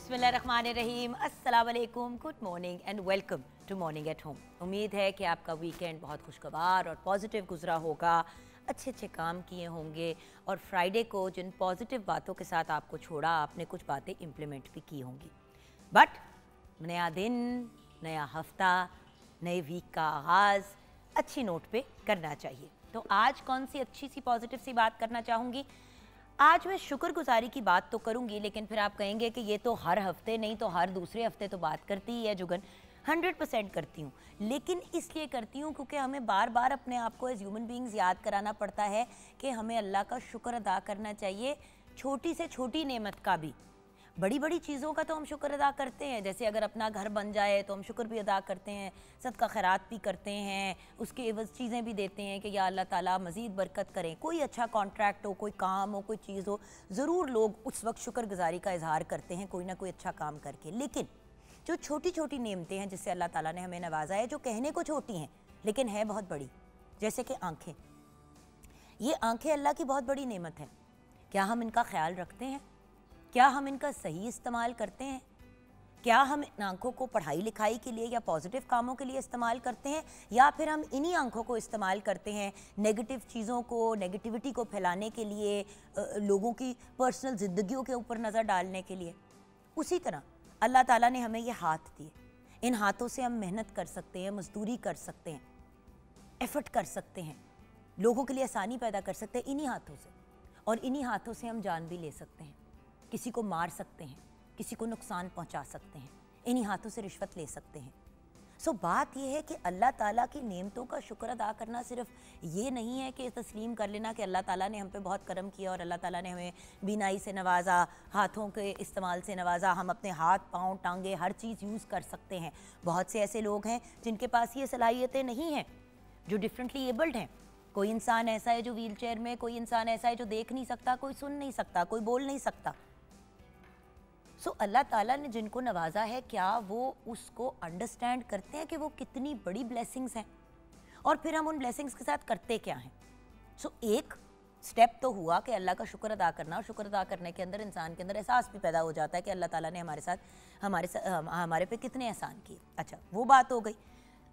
बिस्मिल्लाहिर्रहमानिर्रहीम, अस्सलाम वालेकुम, good morning and welcome to morning at home. उम्मीद है कि आपका वीकेंड बहुत खुशगवार और पॉजिटिव गुजरा होगा, अच्छे अच्छे काम किए होंगे और फ्राइडे को जिन पॉजिटिव बातों के साथ आपको छोड़ा आपने कुछ बातें इम्प्लीमेंट भी की होंगी। बट नया दिन, नया हफ्ता, नए वीक का आगाज़ अच्छी नोट पे करना चाहिए। तो आज कौन सी अच्छी सी पॉजिटिव सी बात करना चाहूँगी? आज मैं शुक्रगुजारी की बात तो करूंगी, लेकिन फिर आप कहेंगे कि ये तो हर हफ्ते नहीं तो हर दूसरे हफ्ते तो बात करती ही है जुगन। 100% करती हूँ, लेकिन इसलिए करती हूँ क्योंकि हमें बार बार अपने आप को एज ह्यूमन बीइंग्स याद कराना पड़ता है कि हमें अल्लाह का शुक्र अदा करना चाहिए, छोटी से छोटी नेमत का भी। बड़ी बड़ी चीज़ों का तो हम शुक्र अदा करते हैं, जैसे अगर अपना घर बन जाए तो हम शुक्र भी अदा करते हैं, सदका खैरात भी करते हैं, उसके एवज़ चीज़ें भी देते हैं कि या अल्लाह ताला मज़ीद बरकत करें। कोई अच्छा कॉन्ट्रैक्ट हो, कोई काम हो, कोई चीज़ हो, ज़रूर लोग उस वक्त शुक्रगुजारी का इजहार करते हैं कोई ना कोई अच्छा काम करके। लेकिन जो छोटी छोटी नेमतें हैं जिससे अल्लाह ताला ने हमें नवाजा है, जो कहने को छोटी हैं लेकिन है बहुत बड़ी, जैसे कि आँखें। ये आँखें अल्लाह की बहुत बड़ी नेमत है। क्या हम इनका ख्याल रखते हैं? क्या हम इनका सही इस्तेमाल करते हैं? क्या हम इन आँखों को पढ़ाई लिखाई के लिए या पॉजिटिव कामों के लिए इस्तेमाल करते हैं, या फिर हम इन्हीं आँखों को इस्तेमाल करते हैं नेगेटिव चीज़ों को, नेगेटिविटी को फैलाने के लिए, लोगों की पर्सनल ज़िंदगियों के ऊपर नज़र डालने के लिए? उसी तरह अल्लाह ताला ने हमें ये हाथ दिए, इन हाथों से हम मेहनत कर सकते हैं, मजदूरी कर सकते हैं, एफर्ट कर सकते हैं, लोगों के लिए आसानी पैदा कर सकते हैं इन्हीं हाथों से। और इन्हीं हाथों से हम जान भी ले सकते हैं, किसी को मार सकते हैं, किसी को नुकसान पहुंचा सकते हैं, इन्हीं हाथों से रिश्वत ले सकते हैं। सो बात यह है कि अल्लाह ताला की नेमतों का शुक्र अदा करना सिर्फ ये नहीं है कि तस्लीम कर लेना कि अल्लाह ताला ने हम पे बहुत करम किया और अल्लाह ताला ने हमें बीनाई से नवाजा, हाथों के इस्तेमाल से नवाजा, हम अपने हाथ पाँव टांगे हर चीज़ यूज़ कर सकते हैं। बहुत से ऐसे लोग हैं जिनके पास ये सलाहियतें नहीं हैं, जो डिफरेंटली एबल्ड हैं। कोई इंसान ऐसा है जो व्हील चेयर में, कोई इंसान ऐसा है जो देख नहीं सकता, कोई सुन नहीं सकता, कोई बोल नहीं सकता। सो अल्लाह ताला ने जिनको नवाजा है, क्या वो उसको अंडरस्टैंड करते हैं कि वो कितनी बड़ी ब्लेसिंग्स हैं, और फिर हम उन ब्लेसिंग्स के साथ करते क्या हैं? सो एक स्टेप तो हुआ कि अल्लाह का शुक्र अदा करना, और शुक्र अदा करने के अंदर इंसान के अंदर एहसास भी पैदा हो जाता है कि अल्लाह ताला ने हमारे पे कितने एहसान किए। अच्छा, वो बात हो गई।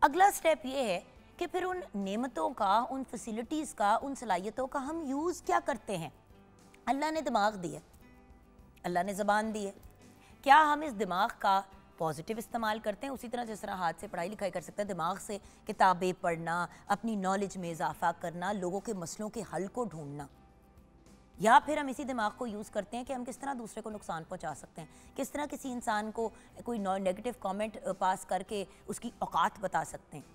अगला स्टेप ये है कि फिर उन नेमतों का, उन फैसिलिटीज़ का, उन सलाहियतों का हम यूज़ क्या करते हैं? अल्लाह ने दिमाग दिया, अल्लाह ने ज़बान दी है, क्या हम इस दिमाग का पॉजिटिव इस्तेमाल करते हैं? उसी तरह जिस तरह हाथ से पढ़ाई लिखाई कर सकते हैं, दिमाग से किताबें पढ़ना, अपनी नॉलेज में इजाफा करना, लोगों के मसलों के हल को ढूंढना। या फिर हम इसी दिमाग को यूज़ करते हैं कि हम किस तरह दूसरे को नुकसान पहुंचा सकते हैं, किस तरह किसी इंसान को कोई नेगेटिव कमेंट पास करके उसकी औकात बता सकते हैं।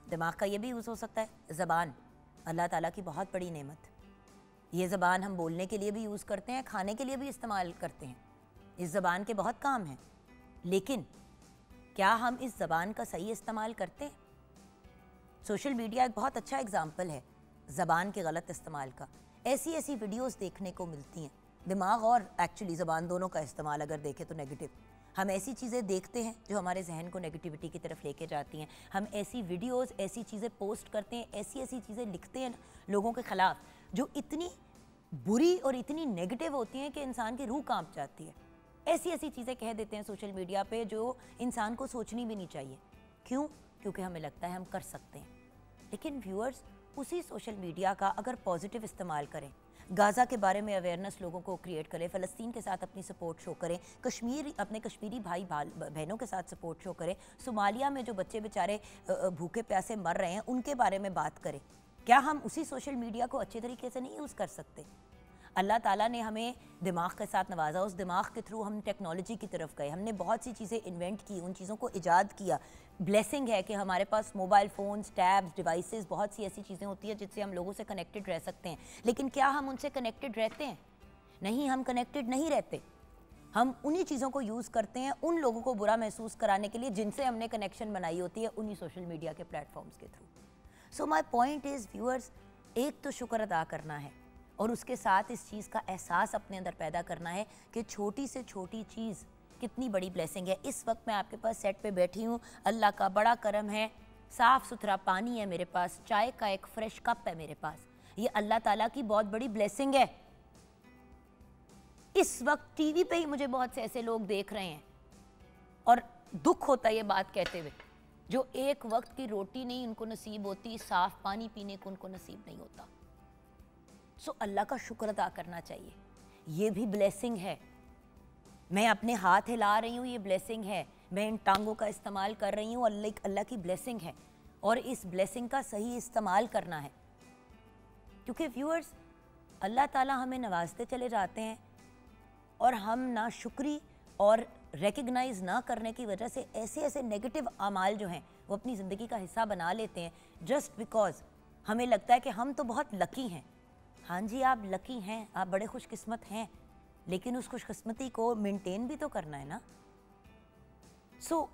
दिमाग का ये भी यूज़ हो सकता है। ज़बान अल्लाह ताला की बहुत बड़ी नेमत। ये ज़बान हम बोलने के लिए भी यूज़ करते हैं, खाने के लिए भी इस्तेमाल करते हैं। इस ज़बान के बहुत काम हैं, लेकिन क्या हम इस ज़बान का सही इस्तेमाल करते हैं? सोशल मीडिया एक बहुत अच्छा एग्जाम्पल है ज़बान के गलत इस्तेमाल का। ऐसी ऐसी वीडियोस देखने को मिलती हैं, दिमाग और एक्चुअली ज़बान दोनों का इस्तेमाल अगर देखें तो नेगेटिव। हम ऐसी चीज़ें देखते हैं जो हमारे जहन को नेगेटिविटी की तरफ लेके जाती हैं। हम ऐसी वीडियोस, ऐसी चीज़ें पोस्ट करते हैं, ऐसी ऐसी चीज़ें लिखते हैं लोगों के ख़िलाफ़ जो इतनी बुरी और इतनी नेगेटिव होती हैं कि इंसान की रूह कांप जाती है। ऐसी ऐसी चीज़ें कह देते हैं सोशल मीडिया पे जो इंसान को सोचनी भी नहीं चाहिए। क्यों? क्योंकि हमें लगता है हम कर सकते हैं। लेकिन व्यूअर्स, उसी सोशल मीडिया का अगर पॉजिटिव इस्तेमाल करें, गाज़ा के बारे में अवेयरनेस लोगों को क्रिएट करें, फ़लस्तीन के साथ अपनी सपोर्ट शो करें, अपने कश्मीरी भाई बहनों के साथ सपोर्ट शो करें, सोमालिया में जो बच्चे बेचारे भूखे प्यासे मर रहे हैं उनके बारे में बात करें, क्या हम उसी सोशल मीडिया को अच्छे तरीके से नहीं यूज़ कर सकते? अल्लाह ताला ने हमें दिमाग के साथ नवाजा, उस दिमाग के थ्रू हम टेक्नोलॉजी की तरफ गए, हमने बहुत सी चीज़ें इन्वेंट की, उन चीज़ों को ईजाद किया। ब्लेसिंग है कि हमारे पास मोबाइल फ़ोन्स, टैब्स, डिवाइसेस, बहुत सी ऐसी चीज़ें होती हैं जिससे हम लोगों से कनेक्टेड रह सकते हैं। लेकिन क्या हम उनसे कनेक्टेड रहते हैं? नहीं, हम कनेक्टेड नहीं रहते। हम उन्हीं चीज़ों को यूज़ करते हैं उन लोगों को बुरा महसूस कराने के लिए जिनसे हमने कनेक्शन बनाई होती है उन्हीं सोशल मीडिया के प्लेटफॉर्म्स के through. So my point is viewers, एक तो शुक्र अदा करना है और उसके साथ इस चीज़ का एहसास अपने अंदर पैदा करना है कि छोटी से छोटी चीज़ कितनी बड़ी ब्लेसिंग है। इस वक्त मैं आपके पास सेट पे बैठी हूँ, अल्लाह का बड़ा करम है, साफ़ सुथरा पानी है मेरे पास, चाय का एक फ़्रेश कप है मेरे पास। ये अल्लाह ताला की बहुत बड़ी ब्लेसिंग है। इस वक्त टीवी पे ही मुझे बहुत से ऐसे लोग देख रहे हैं और दुख होता है ये बात कहते हुए, जो एक वक्त की रोटी नहीं उनको नसीब होती, साफ पानी पीने को उनको नसीब नहीं होता। सो अल्लाह का शुक्र अदा करना चाहिए, ये भी ब्लेसिंग है। मैं अपने हाथ हिला रही हूँ, ये ब्लेसिंग है। मैं इन टांगों का इस्तेमाल कर रही हूँ, अल्लाह की ब्लेसिंग है, और इस ब्लेसिंग का सही इस्तेमाल करना है। क्योंकि व्यूअर्स, अल्लाह ताला हमें नवाजते चले जाते हैं और हम ना शुक्री और रिकग्नाइज ना करने की वजह से ऐसे ऐसे नेगेटिव अमाल जो हैं वो अपनी ज़िंदगी का हिस्सा बना लेते हैं, जस्ट बिकॉज हमें लगता है कि हम तो बहुत लकी हैं। हाँ जी, आप लकी हैं, आप बड़े खुशकिस्मत हैं, लेकिन उस खुशकिस्मती को मेंटेन भी तो करना है ना।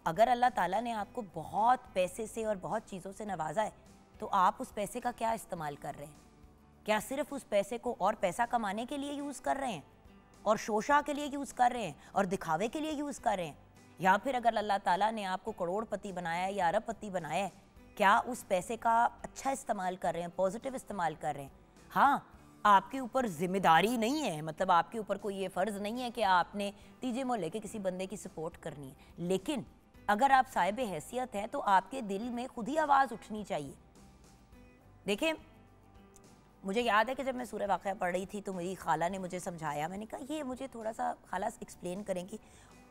अगर अल्लाह ताला ने आपको बहुत पैसे से और बहुत चीज़ों से नवाजा है, तो आप उस पैसे का क्या इस्तेमाल कर रहे हैं? क्या सिर्फ उस पैसे को और पैसा कमाने के लिए यूज़ कर रहे हैं और शोशा के लिए यूज़ कर रहे हैं और दिखावे के लिए यूज़ कर रहे हैं? या फिर अगर अल्लाह ताला ने आपको करोड़पति बनाया है या अरबपति बनाया है, क्या उस पैसे का अच्छा इस्तेमाल कर रहे हैं, पॉजिटिव इस्तेमाल कर रहे हैं? हाँ, आपके ऊपर जिम्मेदारी नहीं है, मतलब आपके ऊपर कोई ये फ़र्ज़ नहीं है कि आपने तीजे मोहल्ले के किसी बंदे की सपोर्ट करनी है, लेकिन अगर आप साहिब हैसियत हैं तो आपके दिल में खुद ही आवाज़ उठनी चाहिए। देखिए, मुझे याद है कि जब मैं सूरह वाक़या पढ़ रही थी तो मेरी खाला ने मुझे समझाया, मैंने कहा ये मुझे थोड़ा सा खाला एक्सप्लेन करेंगी,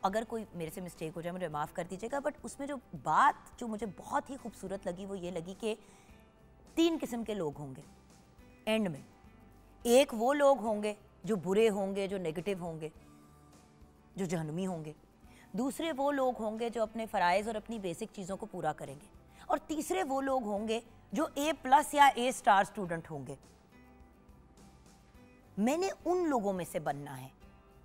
अगर कोई मेरे से मिस्टेक हो जाए मुझे माफ़ कर दीजिएगा। बट उसमें जो बात जो मुझे बहुत ही खूबसूरत लगी वो ये लगी कि 3 किस्म के लोग होंगे एंड में। एक वो लोग होंगे जो बुरे होंगे, जो नेगेटिव होंगे, जो जहन्नुमी होंगे। दूसरे वो लोग होंगे जो अपने फ़राइज़ और अपनी बेसिक चीज़ों को पूरा करेंगे। और तीसरे वो लोग होंगे जो A+ या A* स्टूडेंट होंगे। मैंने उन लोगों में से बनना है।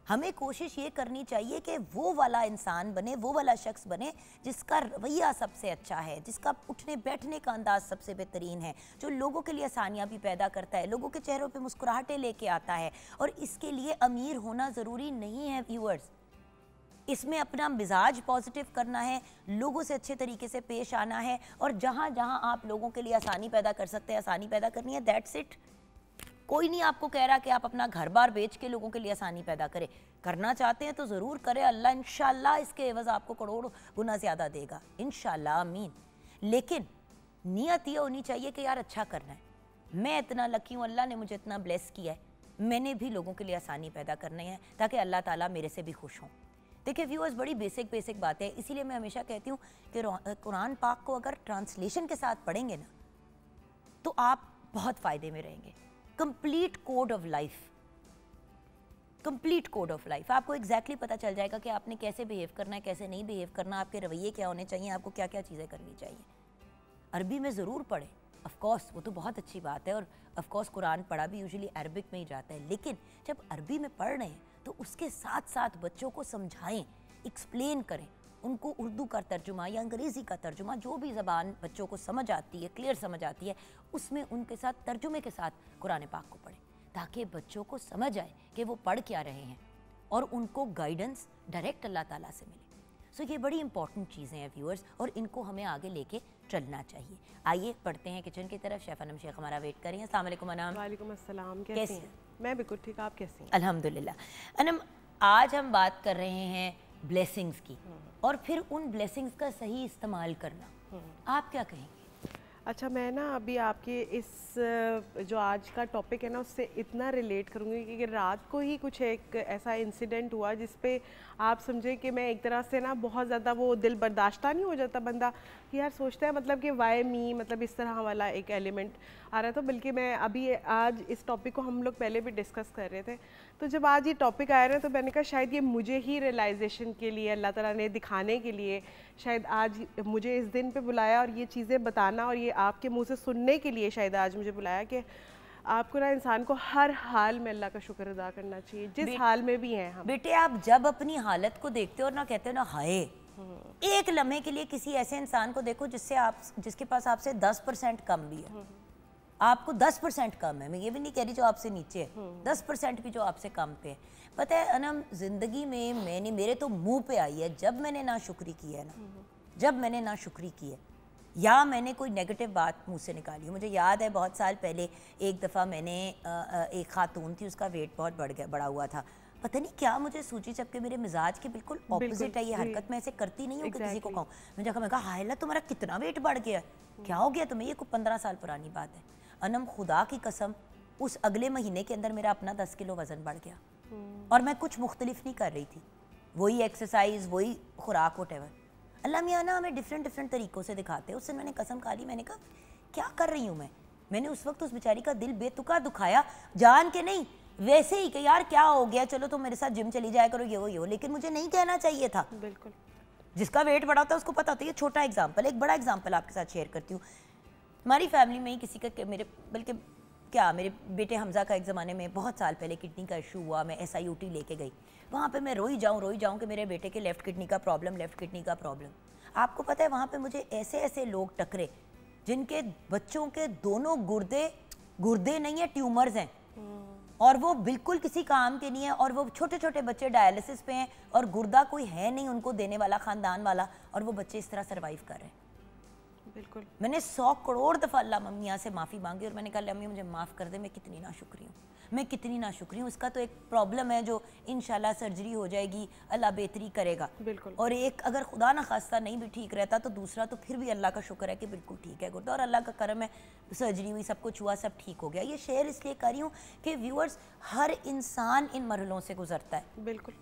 हमें कोशिश ये करनी चाहिए कि वो वाला इंसान बने, वो वाला शख्स बने जिसका रवैया सबसे अच्छा है, जिसका उठने बैठने का अंदाज सबसे बेहतरीन है, जो लोगों के लिए आसानियाँ भी पैदा करता है, लोगों के चेहरों पे मुस्कुराहटें लेके आता है। और इसके लिए अमीर होना ज़रूरी नहीं है व्यूअर्स, इसमें अपना मिजाज पॉजिटिव करना है, लोगों से अच्छे तरीके से पेश आना है, और जहाँ जहाँ आप लोगों के लिए आसानी पैदा कर सकते हैं आसानी पैदा करनी है, दैट्स इट। कोई नहीं आपको कह रहा कि आप अपना घर बार बेच के लोगों के लिए आसानी पैदा करें, करना चाहते हैं तो ज़रूर करें, अल्लाह इंशाल्लाह इसके एवज़ आपको करोड़ गुना ज़्यादा देगा, इंशाल्लाह, आमीन। लेकिन नीयत ये होनी चाहिए कि यार अच्छा करना है, मैं इतना लकी हूँ, अल्लाह ने मुझे इतना ब्लेस किया है, मैंने भी लोगों के लिए आसानी पैदा करनी है ताकि अल्लाह ताला मेरे से भी खुश हों। देखिए व्यूअर्स, बड़ी बेसिक बात है, इसीलिए मैं हमेशा कहती हूँ कि कुरान पाक को अगर ट्रांसलेशन के साथ पढ़ेंगे ना तो आप बहुत फ़ायदे में रहेंगे। Complete code of life, complete code of life, आपको एग्जैक्टली पता चल जाएगा कि आपने कैसे बिहेव करना है, कैसे नहीं बिहेव करना, आपके रवैये क्या होने चाहिए, आपको क्या क्या चीज़ें करनी चाहिए। अरबी में ज़रूर पढ़ें, ऑफ कोर्स वो तो बहुत अच्छी बात है, और ऑफ कोर्स कुरान पढ़ा भी यूजुअली अरबिक में ही जाता है, लेकिन जब अरबी में पढ़ रहे हैं तो उसके साथ साथ बच्चों को समझाएं, एक्सप्लेन करें, उनको उर्दू का तर्जुमा या अंग्रेज़ी का तर्जुमा, जो भी ज़बान बच्चों को समझ आती है, क्लियर समझ आती है, उसमें उनके साथ तर्जुमे के साथ कुरान पाक को पढ़ें, ताकि बच्चों को समझ आए कि वो पढ़ क्या रहे हैं और उनको गाइडेंस डायरेक्ट अल्लाह ताला से मिले। सो ये बड़ी इंपॉर्टेंट चीज़ें हैं व्यूअर्स, और इनको हमें आगे लेके चलना चाहिए। आइए पढ़ते हैं किचन की तरफ। शेफ़ अनम शेख हमारा वेट कर रही हैं। अस्सलाम वालेकुम अनम। वालेकुम अस्सलाम, कैसी हैं? मैं बिल्कुल ठीक, आप कैसी हैं? अल्हम्दुलिल्लाह। अनम, आज हम बात कर रहे हैं ब्लेसिंग्स की, और फिर उन ब्लेसिंग्स का सही इस्तेमाल करना। आप क्या कहेंगे? अच्छा, मैं ना अभी आपके इस जो आज का टॉपिक है ना उससे इतना रिलेट करूँगी कि रात को ही कुछ एक ऐसा इंसिडेंट हुआ जिस पे आप समझे कि मैं एक तरह से ना बहुत ज़्यादा वो दिल बर्दाश्ता नहीं हो जाता बंदा कि यार सोचता है मतलब कि वाई मी, मतलब इस तरह वाला एक एलिमेंट आ रहा था। बल्कि मैं अभी आज इस टॉपिक को हम लोग पहले भी डिस्कस कर रहे थे, तो जब आज ये टॉपिक आया ना तो मैंने कहा शायद ये मुझे ही रियलाइजेशन के लिए अल्लाह ताला ने दिखाने के लिए शायद आज मुझे इस दिन पे बुलाया, और ये चीज़ें बताना और ये आपके मुंह से सुनने के लिए शायद आज मुझे बुलाया कि आपको ना इंसान को हर हाल में अल्लाह का शुक्र अदा करना चाहिए, जिस हाल में भी हैं हम। बेटे, आप जब अपनी हालत को देखते हो और ना कहते हो ना हाय, एक लम्हे के लिए किसी ऐसे इंसान को देखो जिसके पास आपसे 10% कम भी है, आपको 10% कम है, मैं ये भी नहीं कह रही जो आपसे नीचे है, 10% भी जो आपसे कम पे है। पता है अनम, जिंदगी में मेरे तो मुंह पे आई है जब मैंने नाशुक्री की है ना, जब मैंने नाशुक्री की है या मैंने कोई नेगेटिव बात मुंह से निकाली है। मुझे याद है बहुत साल पहले एक दफ़ा मैंने एक ख़ातून थी, उसका वेट बहुत बढ़ा हुआ था, पता नहीं क्या मुझे सूची चपके मेरे मिजाज के बिल्कुल ऑपोजिट है ये हरकत, मैं ऐसे करती नहीं हूँ कि किसी को कहूँ। मैंने कहा हायला तुम्हारा कितना वेट बढ़ गया है, क्या हो गया तुम्हें? ये कुछ 15 साल पुरानी बात है अनम, खुदा की कसम उस अगले महीने के अंदर मेरा अपना 10 किलो वजन बढ़ गया और मैं कुछ मुख्तलिफ नहीं कर रही थी, वही एक्सरसाइज वही खुराक वटेवर। अल्लाह मियाँ ना हमें डिफरेंट तरीक़ों से दिखाते हैं। उससे मैंने कसम खा ली, मैंने कहा क्या कर रही हूँ मैंने उस वक्त उस बेचारी का दिल बेतुका दुखाया, जान के नहीं, वैसे ही कि यार क्या हो गया, चलो तुम मेरे साथ जिम चली जाया करो, ये हो, लेकिन मुझे नहीं कहना चाहिए था। बिल्कुल, जिसका जिसका वेट बढ़ा होता है उसको पता होता है। ये छोटा एग्जाम्पल, एक बड़ा एग्जाम्पल आपके साथ शेयर करती हूँ। हमारी फैमिली में ही किसी का, मेरे बेटे हमजा का एक ज़माने में बहुत साल पहले किडनी का इशू हुआ, मैं SIUT लेके गई, वहाँ पे मैं रोई जाऊँ कि मेरे बेटे के लेफ़्ट किडनी का प्रॉब्लम। आपको पता है वहाँ पे मुझे ऐसे लोग टकरे जिनके बच्चों के दोनों गुर्दे नहीं है, ट्यूमर्स हैं और वो बिल्कुल किसी काम के नहीं है, और वो छोटे बच्चे डायलिसिस पे हैं और गुर्दा कोई है नहीं उनको देने वाला, ख़ानदान वाला, और वो बच्चे इस तरह सर्वाइव कर रहे हैं। बिल्कुल, मैंने 100 करोड़ दफ़ा अल्लाह मम्मिया से माफ़ी मांगी और मैंने कहा अम्मी मुझे माफ़ कर दे, मैं कितनी नाशुक्री हूँ। उसका तो एक प्रॉब्लम है जो इंशाल्लाह सर्जरी हो जाएगी, अल्लाह बेहतरी करेगा। बिल्कुल, और एक अगर खुदा ना खास्ता नहीं भी ठीक रहता तो दूसरा तो फिर भी अल्लाह का शुक्र है कि बिल्कुल ठीक है गुर्दा, और अल्लाह का करम है, सर्जरी हुई, सब कुछ हुआ, सब ठीक हो गया। ये शेयर इसलिए कर रही हूँ कि व्यूअर्स, हर इंसान इन मरहलों से गुजरता है, बिल्कुल,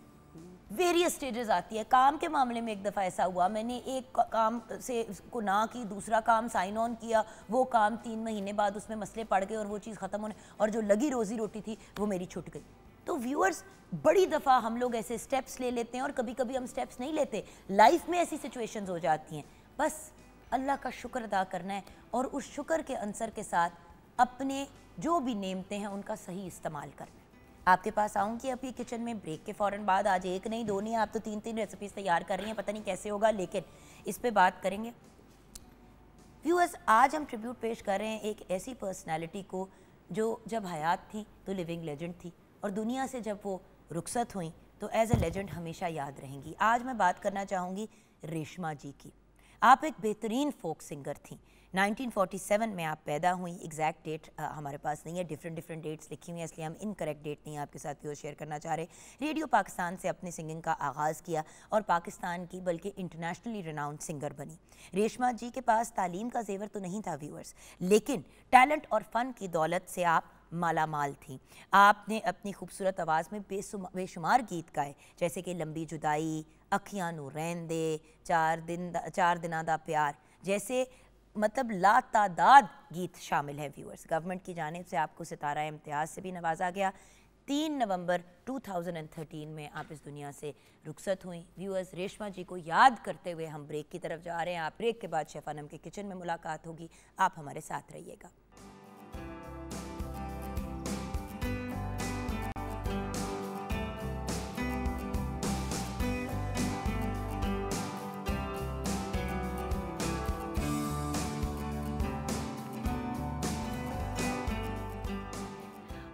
वेरियस स्टेजेस आती है। काम के मामले में एक दफ़ा ऐसा हुआ, मैंने एक काम से को ना की, दूसरा काम साइन ऑन किया, वो काम 3 महीने बाद उसमें मसले पड़ गए और वो चीज़ ख़त्म होने, और जो लगी रोज़ी रोटी थी वो मेरी छूट गई। तो व्यूअर्स, बड़ी दफ़ा हम लोग ऐसे स्टेप्स ले लेते हैं और कभी कभी हम स्टेप्स नहीं लेते, लाइफ में ऐसी सिचुएशंस हो जाती हैं। बस अल्लाह का शुक्र अदा करना है और उस शुक्र के अंसर के साथ अपने जो भी नेमते हैं उनका सही इस्तेमाल करना है। आपके पास आऊँगी अभी किचन में ब्रेक के फ़ौरन बाद। आज एक नहीं, दो नहीं, आप तो 3 रेसिपीज़ तैयार कर रही हैं, पता नहीं कैसे होगा, लेकिन इस पे बात करेंगे। व्यूअर्स, आज हम ट्रिब्यूट पेश कर रहे हैं एक ऐसी पर्सनालिटी को जो जब हयात थी तो लिविंग लेजेंड थी, और दुनिया से जब वो रुखसत हुई तो एज ए लेजेंड हमेशा याद रहेंगी। आज मैं बात करना चाहूँगी रेशमा जी की। आप एक बेहतरीन फोक सिंगर थी। 1947 में आप पैदा हुई, एग्जैक्ट डेट हमारे पास नहीं है, डिफरेंट डेट्स लिखी हुई हैं, इसलिए हम इनकरेक्ट डेट नहीं आपके साथ भी शेयर करना चाह रहे। रेडियो पाकिस्तान से अपनी सिंगिंग का आगाज़ किया और पाकिस्तान की बल्कि इंटरनेशनली रिनाउंड सिंगर बनी। रेशमा जी के पास तालीम का जेवर तो नहीं था व्यूअर्स, लेकिन टैलेंट और फ़न की दौलत से आप मालामाल थी। आपने अपनी खूबसूरत आवाज़ में बेशुमार गीत गाए, जैसे कि लंबी जुदाई, अखियां नू रहन दे, चार दिना दा प्यार, जैसे मतलब लातादाद गीत शामिल है व्यूअर्स। गवर्नमेंट की जानिब से आपको सितारा इम्तियाज़ से भी नवाजा गया। 3 नवंबर 2013 में आप इस दुनिया से रुखसत हुई। व्यूअर्स, रेशमा जी को याद करते हुए हम ब्रेक की तरफ जा रहे हैं। आप ब्रेक के बाद शेफ़ अनम के किचन में मुलाकात होगी, आप हमारे साथ रहिएगा।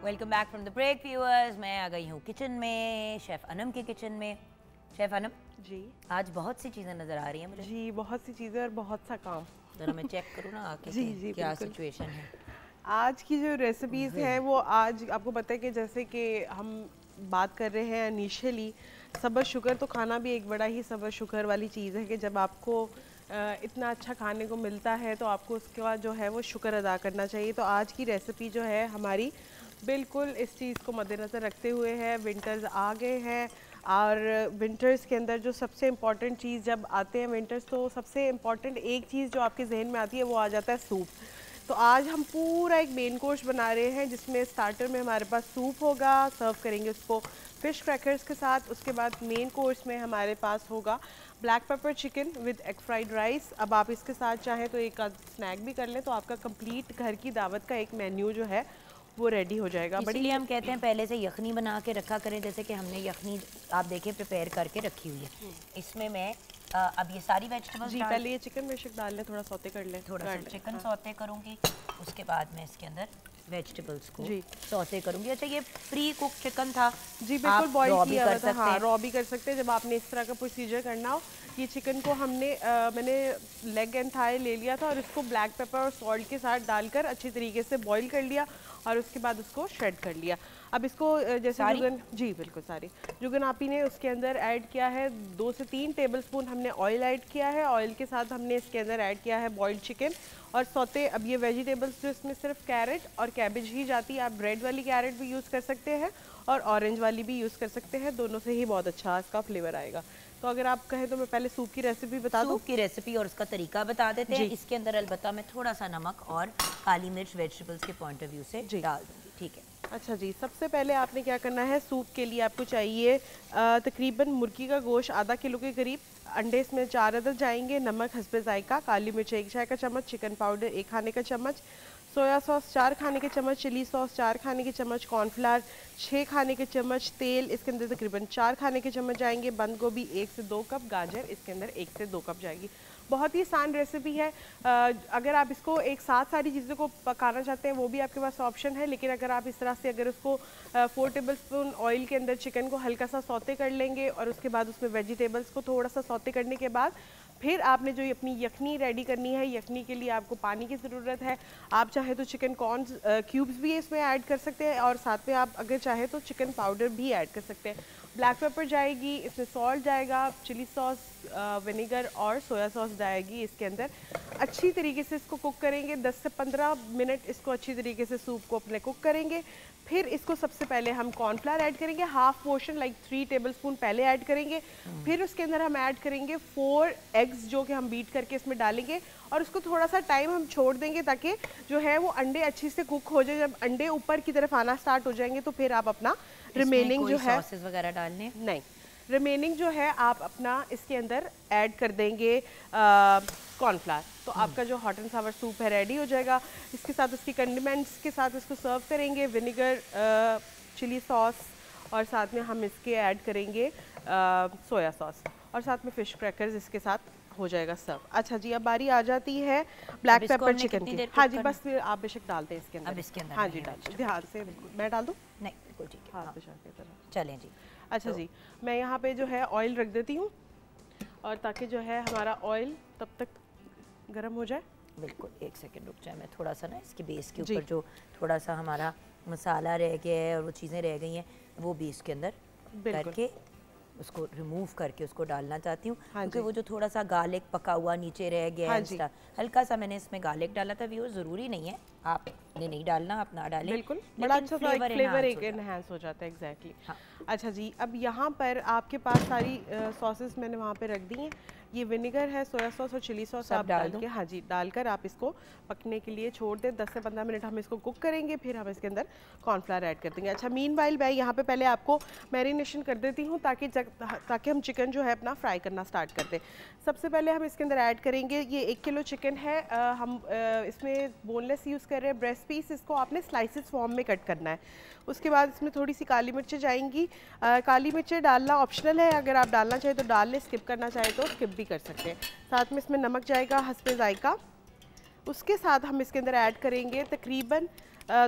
Welcome back from the break viewers. मैं आ गई हूँ किचन में, शेफ़ अनम के किचन में। शेफ़ अनम जी, आज बहुत सी चीज़ें नज़र आ रही हैं मुझे। जी, बहुत सी चीज़ें और बहुत सा काम। जरा मैं चेक करूँ ना आके जी, जी, क्या बिल्कुल। सिचुएशन है। आज की जो रेसिपीज़ हैं वो आज आपको पता है कि जैसे कि हम बात कर रहे हैं इनिशियली, सब्र शुक्र, तो खाना भी एक बड़ा ही सब्र शुक्र वाली चीज़ है कि जब आपको इतना अच्छा खाने को मिलता है तो आपको उसके बाद जो है वो शुक्र अदा करना चाहिए। तो आज की रेसिपी जो है हमारी बिल्कुल इस चीज़ को मद्देनज़र रखते हुए है। विंटर्स आ गए हैं और विंटर्स के अंदर जो सबसे इम्पॉर्टेंट चीज़, जब आते हैं विंटर्स तो सबसे इम्पॉर्टेंट एक चीज़ जो आपके जहन में आती है वो आ जाता है सूप। तो आज हम पूरा एक मेन कोर्स बना रहे हैं जिसमें स्टार्टर में हमारे पास सूप होगा, सर्व करेंगे उसको फ़िश क्रैकर्स के साथ। उसके बाद मेन कोर्स में हमारे पास होगा black pepper chicken with egg fried rice. अब आप इसके साथ चाहें तो एक स्नैक भी कर लें, तो आपका कंप्लीट घर की दावत का एक मेन्यू जो है वो रेडी हो जाएगा। इसलिए हम कहते हैं पहले से यखनी बना के रखा करें, जैसे कि हमने यखनी आप देखिए प्रिपेयर करके रखी हुई है। इसमें मैं अब ये सारी वेजिटेबल्स जी, पहले ये चिकन बेशक डाल लें, थोड़ा सौते कर लें, थोड़ा सा चिकन सौते करूँगी, उसके बाद मैं इसके अंदर वेजिटेबल्स को जी सौते करूँगी। अच्छा, ये प्री कुक चिकन था? जी, बिल्कुल बॉईल किया हुआ था। हाँ, हैं। रॉ भी कर सकते हैं जब आपने इस तरह का प्रोसीजर करना हो, ये चिकन को मैंने लेग एंड थाई ले लिया था और इसको ब्लैक पेपर और सॉल्ट के साथ डालकर अच्छी तरीके से बॉईल कर लिया और उसके बाद उसको श्रेड कर लिया। अब इसको जैसे जुगन, जी बिल्कुल सारी, जुगन आपी ने उसके अंदर ऐड किया है 2 से 3 टेबलस्पून हमने ऑयल ऐड किया है। ऑयल के साथ हमने इसके अंदर ऐड किया है बॉइल्ड चिकन और सौते। अब ये वेजिटेबल्स जो इसमें सिर्फ कैरेट और कैबेज ही जाती है, आप रेड वाली कैरेट भी यूज़ कर सकते हैं और ऑरेंज वाली भी यूज़ कर सकते हैं, दोनों से ही बहुत अच्छा इसका फ्लेवर आएगा। तो अगर आप कहें तो मैं पहले सूप की रेसिपी बता दूं। सूप की रेसिपी और उसका तरीका बता देते हैं। इसके अंदर अलबत्ता मैं थोड़ा सा नमक और काली मिर्च वेजिटेबल्स के पॉइंट ऑफ व्यू से डाल दूंगी, ठीक है। अच्छा जी, सबसे पहले आपने क्या करना है, सूप के लिए आपको चाहिए तकरीबन मुर्गी का गोश्त आधा किलो के करीब, अंडे इसमें 4 अदद जाएंगे, नमक हस्बे जायका, काली मिर्च 1 चाय का चम्मच, चिकन पाउडर 1 खाने का चम्मच, सोया सॉस 4 खाने के चम्मच, चिली सॉस 4 खाने के चम्मच, कॉर्नफ्लावर 6 खाने के चम्मच, तेल इसके अंदर तकरीबन 4 खाने के चम्मच जाएंगे, बंद गोभी 1 से 2 कप, गाजर इसके अंदर 1 से 2 कप जाएगी। बहुत ही आसान रेसिपी है। अगर आप इसको एक साथ सारी चीज़ों को पकाना चाहते हैं वो भी आपके पास ऑप्शन है, लेकिन अगर आप इस तरह से अगर उसको 4 टेबलस्पून ऑयल के अंदर चिकन को हल्का सा सौते कर लेंगे और उसके बाद उसमें वेजिटेबल्स को थोड़ा सा सौते करने के बाद फिर आपने जो अपनी यखनी रेडी करनी है, यखनी के लिए आपको पानी की ज़रूरत है। आप चाहे तो चिकन कॉर्न क्यूब्स भी इसमें ऐड कर सकते हैं और साथ में आप अगर चाहे तो चिकन पाउडर भी ऐड कर सकते हैं। ब्लैक पेपर जाएगी, इसमें सॉल्ट जाएगा, चिली सॉस, विनेगर और सोया सॉस जाएगी इसके अंदर। अच्छी तरीके से इसको कुक करेंगे, 10 से 15 मिनट इसको अच्छी तरीके से सूप को अपने कुक करेंगे। फिर इसको सबसे पहले हम कॉर्नफ्लावर ऐड करेंगे, हाफ पोर्शन लाइक 3 टेबलस्पून पहले ऐड करेंगे। फिर उसके अंदर हम ऐड करेंगे 4 एग्स जो कि हम बीट करके इसमें डालेंगे और उसको थोड़ा सा टाइम हम छोड़ देंगे ताकि जो है वो अंडे अच्छी से कुक हो जाए। जब अंडे ऊपर की तरफ आना स्टार्ट हो जाएंगे तो फिर आप अपना रिमेनिंग जो है सॉसेस वगैरह डालने नहीं, रिमेनिंग जो है आप अपना इसके अंदर ऐड कर देंगे कॉर्नफ्लावर। तो आपका जो हॉट एंड सावर सूप है रेडी हो जाएगा। इसके साथ उसकी कंडिमेंट्स के साथ इसको सर्व करेंगे, विनेगर, चिली सॉस और साथ में हम इसके ऐड करेंगे सोया सॉस और साथ में फ़िश क्रैकर्स इसके साथ हो जाएगा सर्व। अच्छा जी, अब बारी आ जाती है ब्लैक पेपर चिकन की। हाँ जी, बस फिर आप बेशक डालते हैं इसके अंदर। अब इसके अंदर हाँ जी, डाल ध्यान से। मैं डाल दूँ? नहीं, बिल्कुल ठीक है। हाँ, की तरह चलें जी। अच्छा जी, मैं यहाँ पे जो है ऑयल रख देती हूँ और ताकि जो है हमारा ऑयल तब तक गर्म हो जाए। बिल्कुल, 1 सेकंड रुक जाए, मैं थोड़ा सा ना इसके बेस के ऊपर जो थोड़ा सा हमारा मसाला रह गया है और वो चीज़ें रह गई हैं वो भी इसके अंदर करके उसको रिमूव करके उसको डालना चाहती हूँ। क्योंकि वो जो थोड़ा सा गार्लिक पका हुआ नीचे रह गया है, हल्का सा मैंने इसमें गार्लिक डाला था। वो ज़रूरी नहीं है, आपने नहीं डालना, आप ना डालें, बिल्कुल बड़ा अच्छा फ्लेवर एक एनहांस हो जाता है। एग्जैक्टली। हाँ। अच्छा जी, अब यहाँ पर आपके पास सारी सॉसेस मैंने वहाँ पे रख दी हैं। ये विनेगर है, सोया सॉस और चिली सॉस आप डाल के, हाँ जी, डालकर आप इसको पकने के लिए छोड़ दें। 10 से 15 मिनट हम इसको कुक करेंगे, फिर हम इसके अंदर कॉर्नफ्लावर ऐड कर देंगे। अच्छा, मीनवाइल मैं यहाँ पे पहले आपको मैरिनेशन कर देती हूँ ताकि हम चिकन जो है अपना फ्राई करना स्टार्ट कर दें। सबसे पहले हम इसके अंदर ऐड करेंगे, ये 1 किलो चिकन है, हम इसमें बोनलेस यूज़ कर रहे हैं, ब्रेस्ट पीस। इसको आपने स्लाइसिस फॉर्म में कट करना है। उसके बाद इसमें थोड़ी सी काली मिर्चें जाएंगी। काली मिर्चें डालना ऑप्शनल है, अगर आप डालना चाहें तो डाल लें, स्किप करना चाहें तो स्किप भी कर सकते हैं। साथ में इसमें नमक जाएगा हस्बे जायका। उसके साथ हम इसके अंदर ऐड करेंगे तकरीबन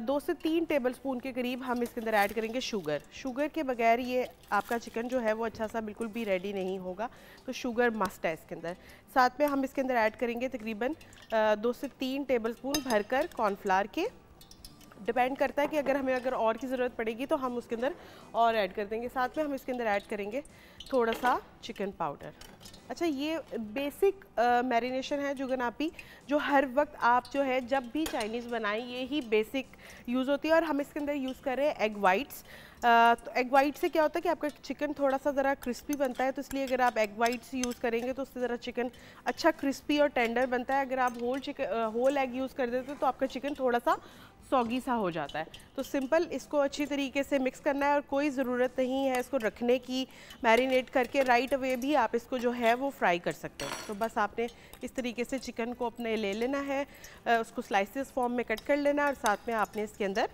2 से 3 टेबलस्पून के करीब हम इसके अंदर ऐड करेंगे शुगर। शुगर के बगैर ये आपका चिकन जो है वो अच्छा सा बिल्कुल भी रेडी नहीं होगा, तो शुगर मस्ट है इसके अंदर। साथ में हम इसके अंदर ऐड करेंगे तकरीबन 2 से 3 टेबलस्पून भरकर कॉर्नफ्लावर के। डिपेंड करता है कि अगर और की ज़रूरत पड़ेगी तो हम उसके अंदर और ऐड कर देंगे। साथ में हम इसके अंदर ऐड करेंगे थोड़ा सा चिकन पाउडर। अच्छा, ये बेसिक मैरिनेशन है जुगनापी, जो हर वक्त आप जो है जब भी चाइनीज़ बनाएं ये ही बेसिक यूज़ होती है। और हम इसके अंदर यूज़ कर रहे हैं एग वाइट्स। तो एग वाइट से क्या होता है कि आपका चिकन थोड़ा सा ज़रा क्रिस्पी बनता है, तो इसलिए अगर आप एग वाइट्स यूज़ करेंगे तो उससे ज़रा चिकन अच्छा क्रिस्पी और टेंडर बनता है। अगर आप होल एग यूज़ कर देते तो आपका चिकन थोड़ा सा सॉगी सा हो जाता है। तो सिंपल इसको अच्छी तरीके से मिक्स करना है और कोई ज़रूरत नहीं है इसको रखने की, मैरिनेट करके राइट अवे भी आप इसको जो है वो फ्राई कर सकते हैं। तो बस आपने इस तरीके से चिकन को अपने ले लेना है, उसको स्लाइसेस फॉर्म में कट कर लेना है और साथ में आपने इसके अंदर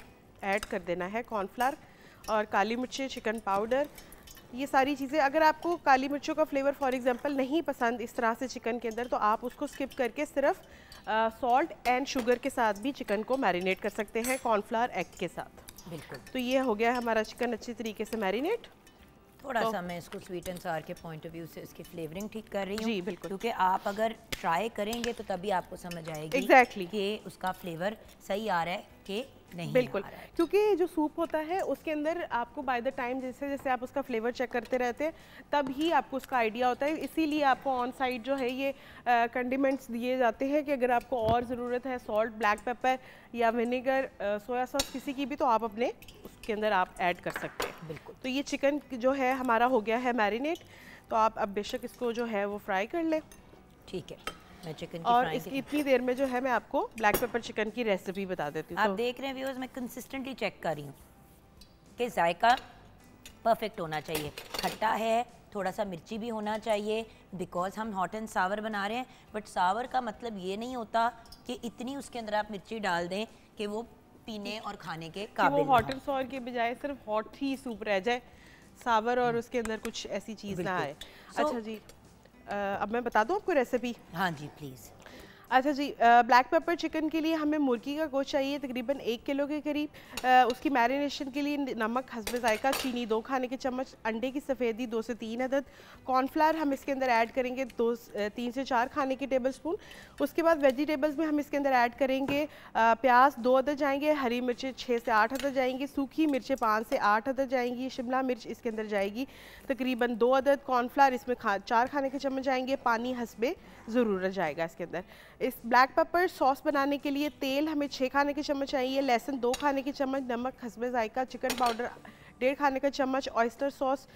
ऐड कर देना है कॉर्नफ्लावर और काली मिर्चें, चिकन पाउडर, ये सारी चीज़ें। अगर आपको काली मिर्चों का फ्लेवर फॉर एग्जांपल नहीं पसंद इस तरह से चिकन के अंदर, तो आप उसको स्किप करके सिर्फ सॉल्ट एंड शुगर के साथ भी चिकन को मैरिनेट कर सकते हैं, कॉर्नफ्लावर एग के साथ। बिल्कुल। तो ये हो गया हमारा चिकन अच्छी तरीके से मैरिनेट। थोड़ा सा मैं इसको स्वीट एंड सार के पॉइंट ऑफ व्यू से इसकी फ्लेवरिंग ठीक कर रही हूँ। जी बिल्कुल, क्योंकि आप अगर ट्राई करेंगे तो तभी आपको समझ आएगी एग्जैक्टली कि उसका फ्लेवर सही आ रहा है कि नहीं बिल्कुल आ रहा है। क्योंकि जो सूप होता है उसके अंदर आपको बाय द टाइम जैसे जैसे आप उसका फ्लेवर चेक करते रहते हैं तब ही आपको उसका आइडिया होता है। इसीलिए आपको ऑन साइड जो है ये कंडीमेंट्स दिए जाते हैं कि अगर आपको और ज़रूरत है सॉल्ट, ब्लैक पेपर या विनेगर, सोया सॉस किसी की भी, तो आप अपने उसके अंदर आप ऐड कर सकते हैं। बिल्कुल। तो ये चिकन जो है हमारा हो गया है मैरिनेट, तो आप अब बेशक इसको जो है वो फ्राई कर लें। ठीक है, मैं चिकन और इसकी इतनी देर में जो है मैं आपको ब्लैक पेपर चिकन की रेसिपी बता देती हूँ। आप देख रहे हैं व्यूअर्स, मैं कंसिस्टेंटली चेक कर रही हूँ कि जायका परफेक्ट होना चाहिए। खट्टा है, थोड़ा सा मिर्ची भी होना चाहिए बिकॉज हम हॉट एंड सावर बना रहे हैं। बट सावर का मतलब ये नहीं होता कि इतनी उसके अंदर आप मिर्ची डाल दें कि वो पीने और खाने के काबिल वो हॉट एंड सॉर के बजाय सिर्फ हॉट ही सूप रह जाए, सावर और उसके अंदर कुछ ऐसी चीज़ ना आए। अच्छा जी, अब मैं बता दूं आपको रेसिपी? हाँ जी प्लीज़। अच्छा जी, ब्लैक पेपर चिकन के लिए हमें मुर्गी का गोश्त चाहिए तकरीबन 1 किलो के करीब। उसकी मैरिनेशन के लिए नमक हस्बे जायका, चीनी 2 खाने के चम्मच, अंडे की सफ़ेदी 2 से 3 अदद, कॉर्नफ्लावर हम इसके अंदर ऐड करेंगे 3 से 4 खाने के टेबल स्पून। उसके बाद वेजिटेबल्स में हम इसके अंदर ऐड करेंगे प्याज 2 अदद जाएंगे, हरी मिर्चें 6 से 8 अदद जाएंगी, सूखी मिर्चें 5 से 8 अदद जाएंगी, शिमला मिर्च इसके अंदर जाएगी तकरीबन 2 अदद, कॉर्नफ्लावर इसमें 4 खाने के चम्मच जाएंगे, पानी हस्बे ज़रूरत जाएगा इसके अंदर। इस ब्लैक पेपर सॉस बनाने के लिए तेल हमें 6 खाने के चम्मच चाहिए, लहसुन 2 खाने के चम्मच, नमक हस्बे जायका, चिकन पाउडर 1.5 खाने का चम्मच, ऑयस्टर सॉस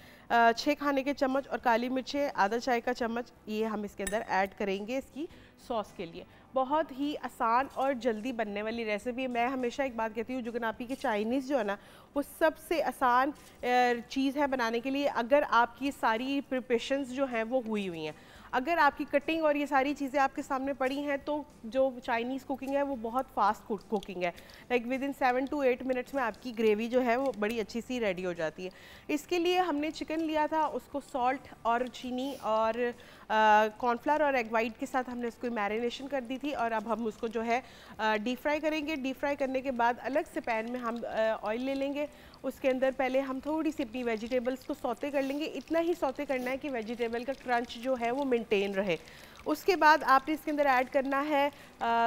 6 खाने के चम्मच और काली मिर्चें आधा चाय का चम्मच, ये हम इसके अंदर ऐड करेंगे इसकी सॉस के लिए। बहुत ही आसान और जल्दी बनने वाली रेसिपी है। मैं हमेशा एक बात कहती हूँ, जुगनापी की चाइनीज़ जो है ना वो सबसे आसान चीज़ है बनाने के लिए, अगर आपकी सारी प्रिपरेशंस जो हैं वो हुई हैं। अगर आपकी कटिंग और ये सारी चीज़ें आपके सामने पड़ी हैं तो जो चाइनीज़ कुकिंग है वो बहुत फास्ट कुकिंग है। Like with in 7 to 8 minutes में आपकी ग्रेवी जो है वो बड़ी अच्छी सी रेडी हो जाती है। इसके लिए हमने चिकन लिया था, उसको सॉल्ट और चीनी और कॉर्नफ्लावर और एग वाइट के साथ हमने उसको मैरिनेशन कर दी थी और अब हम उसको जो है डीप फ्राई करेंगे। डीप फ्राई करने के बाद अलग से पैन में हम ऑयल ले लेंगे, उसके अंदर पहले हम थोड़ी सी अपनी वेजिटेबल्स को सौते कर लेंगे। इतना ही सौते करना है कि वेजिटेबल का क्रंच जो है वो मेंटेन रहे। उसके बाद आपने इसके अंदर ऐड करना है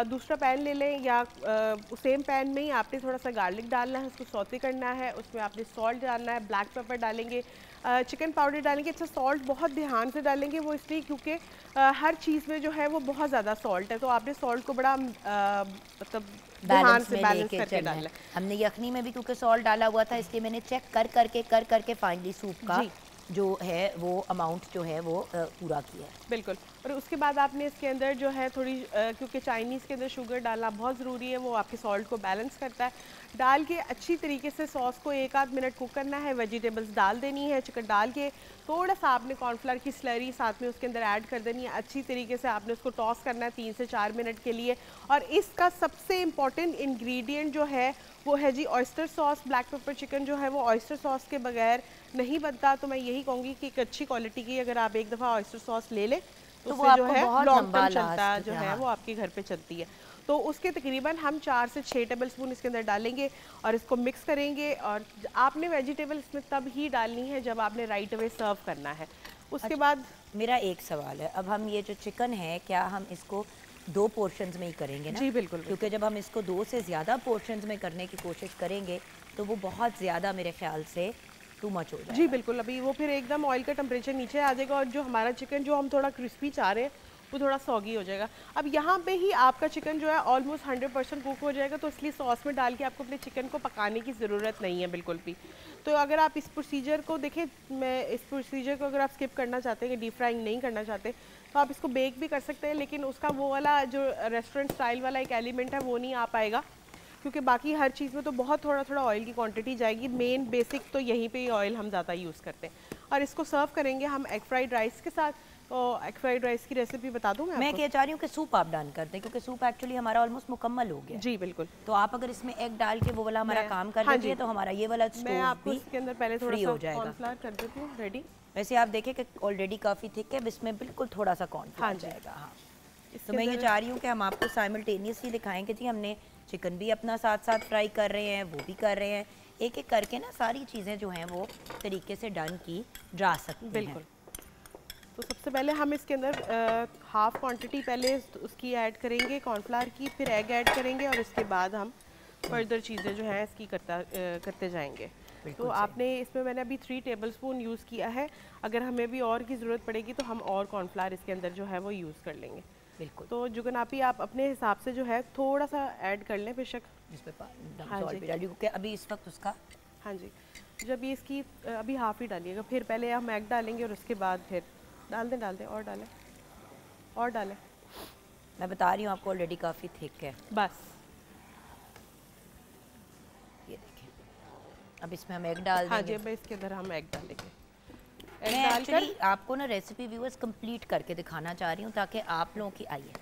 दूसरा पैन ले लें या सेम पैन में ही आपने थोड़ा सा गार्लिक डालना है, उसको सौते करना है, उसमें आपने सॉल्ट डालना है, ब्लैक पेपर डालेंगे, चिकन पाउडर डालेंगे। अच्छा सॉल्ट बहुत ध्यान से डालेंगे, वो इसलिए क्योंकि हर चीज़ में जो है वो बहुत ज़्यादा सॉल्ट है, तो आपने सॉल्ट को बड़ा मतलब ध्यान से बैलेंस करके डालना है। हमने यखनी में भी क्योंकि सॉल्ट डाला हुआ था इसलिए मैंने चेक कर करके फाइनली सूप का जो है वो अमाउंट जो है वो पूरा किया है। बिल्कुल। और उसके बाद आपने इसके अंदर जो है थोड़ी क्योंकि चाइनीज़ के अंदर शुगर डालना बहुत ज़रूरी है, वो आपके सॉल्ट को बैलेंस करता है। डाल के अच्छी तरीके से सॉस को 1 आध मिनट कुक करना है, वेजिटेबल्स डाल देनी है, चिकन डाल के थोड़ा सा आपने कॉर्नफ्लावर की स्लरी साथ में उसके अंदर ऐड कर देनी है। अच्छी तरीके से आपने उसको टॉस करना है 3 से 4 मिनट के लिए। और इसका सबसे इम्पॉर्टेंट इंग्रेडिएंट जो है वो है जी oyster sauce. Black pepper chicken जो है वो ऑयस्टर सॉस के बगैर नहीं बनता, तो मैं यही कहूँगी कि एक अच्छी क्वालिटी की अगर आप एक दफ़ा ऑयस्टर सॉस ले लें तो उससे जो है लॉन्ग टर्म चलता जो है वो आपके घर पे चलती है। तो उसके तकरीबन हम 4 से 6 टेबल स्पून इसके अंदर डालेंगे और इसको मिक्स करेंगे। और आपने वेजिटेबल इसमें तब ही डालनी है जब आपने राइट अवे सर्व करना है। उसके बाद मेरा एक सवाल है, अब हम ये जो चिकन है क्या हम इसको 2 पोर्शंस में ही करेंगे ना? जी बिल्कुल, क्योंकि जब हम इसको 2 से ज़्यादा पोर्शंस में करने की कोशिश करेंगे तो वो बहुत ज़्यादा मेरे ख्याल से टू मच हो जाएगा। जी बिल्कुल, अभी वो फिर एकदम ऑयल का टेम्परेचर नीचे आ जाएगा और जो हमारा चिकन जो हम थोड़ा क्रिस्पी चाह रहे हैं वो थोड़ा सॉगी हो जाएगा। अब यहाँ पे ही आपका चिकन जो है ऑलमोस्ट 100% कुक हो जाएगा, तो इसलिए सॉस में डाल के आपको अपने चिकन को पकाने की ज़रूरत नहीं है बिल्कुल भी। तो अगर आप इस प्रोसीजर को देखें, मैं इस प्रोसीजर को अगर आप स्किप करना चाहते हैं कि डीप फ्राइंग नहीं करना चाहते तो आप इसको बेक भी कर सकते हैं, लेकिन उसका वो वाला जो रेस्टोरेंट स्टाइल वाला एक एलिमेंट है वो नहीं आ पाएगा, क्योंकि बाकी हर चीज़ में तो बहुत थोड़ा थोड़ा ऑयल की क्वांटिटी जाएगी। मेन बेसिक तो यहीं पे ही ऑयल हम ज़्यादा यूज़ करते हैं। और इसको सर्व करेंगे हम एग फ्राइड राइस के साथ। तो एग फ्राइड राइस की रेसिपी बता दूं मैं क्या चाह रही हूँ कि सूप आप डन कर दें, क्योंकि सूप एक्चुअली हमारा ऑलमोस्ट मुकम्मल हो गया। जी बिल्कुल। तो आप अगर इसमें एग डाल के वो वाला हमारा काम कर दीजिए तो हमारा ये वाला मैं आपको इसके अंदर पहले थोड़ा सा कॉर्नफ्लावर कर देती हूँ रेडी। वैसे आप देखें कि ऑलरेडी काफ़ी थिक है, इसमें बिल्कुल थोड़ा सा कॉर्नफ्लावर जाएगा। हाँ, तो मैं ये चाह रही हूँ कि हम आपको साइमल्टेनियसली दिखाएं कि जी हमने चिकन भी अपना साथ साथ फ्राई कर रहे हैं, वो भी कर रहे हैं, एक एक करके ना सारी चीज़ें जो हैं वो तरीके से डन की जा सकती हैं। बिल्कुल। तो सबसे पहले हम इसके अंदर हाफ क्वांटिटी पहले उसकी ऐड करेंगे कॉर्नफ्लावर की, फिर एग ऐड करेंगे और उसके बाद हम फर्दर चीज़ें जो हैं इसकी करते जाएंगे। तो आपने इसमें मैंने अभी 3 टेबलस्पून यूज़ किया है। अगर हमें भी और की ज़रूरत पड़ेगी तो हम और कॉर्नफ्लावर इसके अंदर जो है वो यूज़ कर लेंगे। बिल्कुल। तो जुगन आपी आप अपने हिसाब से जो है थोड़ा सा ऐड कर लें बेशक, जिसमें हाँ सॉल्ट भी डालिए क्योंकि अभी इस वक्त उसका, हाँ जी, जब ये इसकी अभी हाफ़ ही डालिएगा, फिर पहले हम एग डालेंगे और उसके बाद फिर डाल दें और डालें और डालें। मैं बता रही हूँ आपको ऑलरेडी काफ़ी थिक है। बस ये देखिए, अब इसमें हम एग डाल देंगे। हाँ जी, अब इसके अंदर हम एग डालेंगे। मैं एक्चुअली आपको ना रेसिपी व्यूअर्स कंप्लीट करके दिखाना चाह रही हूँ ताकि आप लोगों की आइए।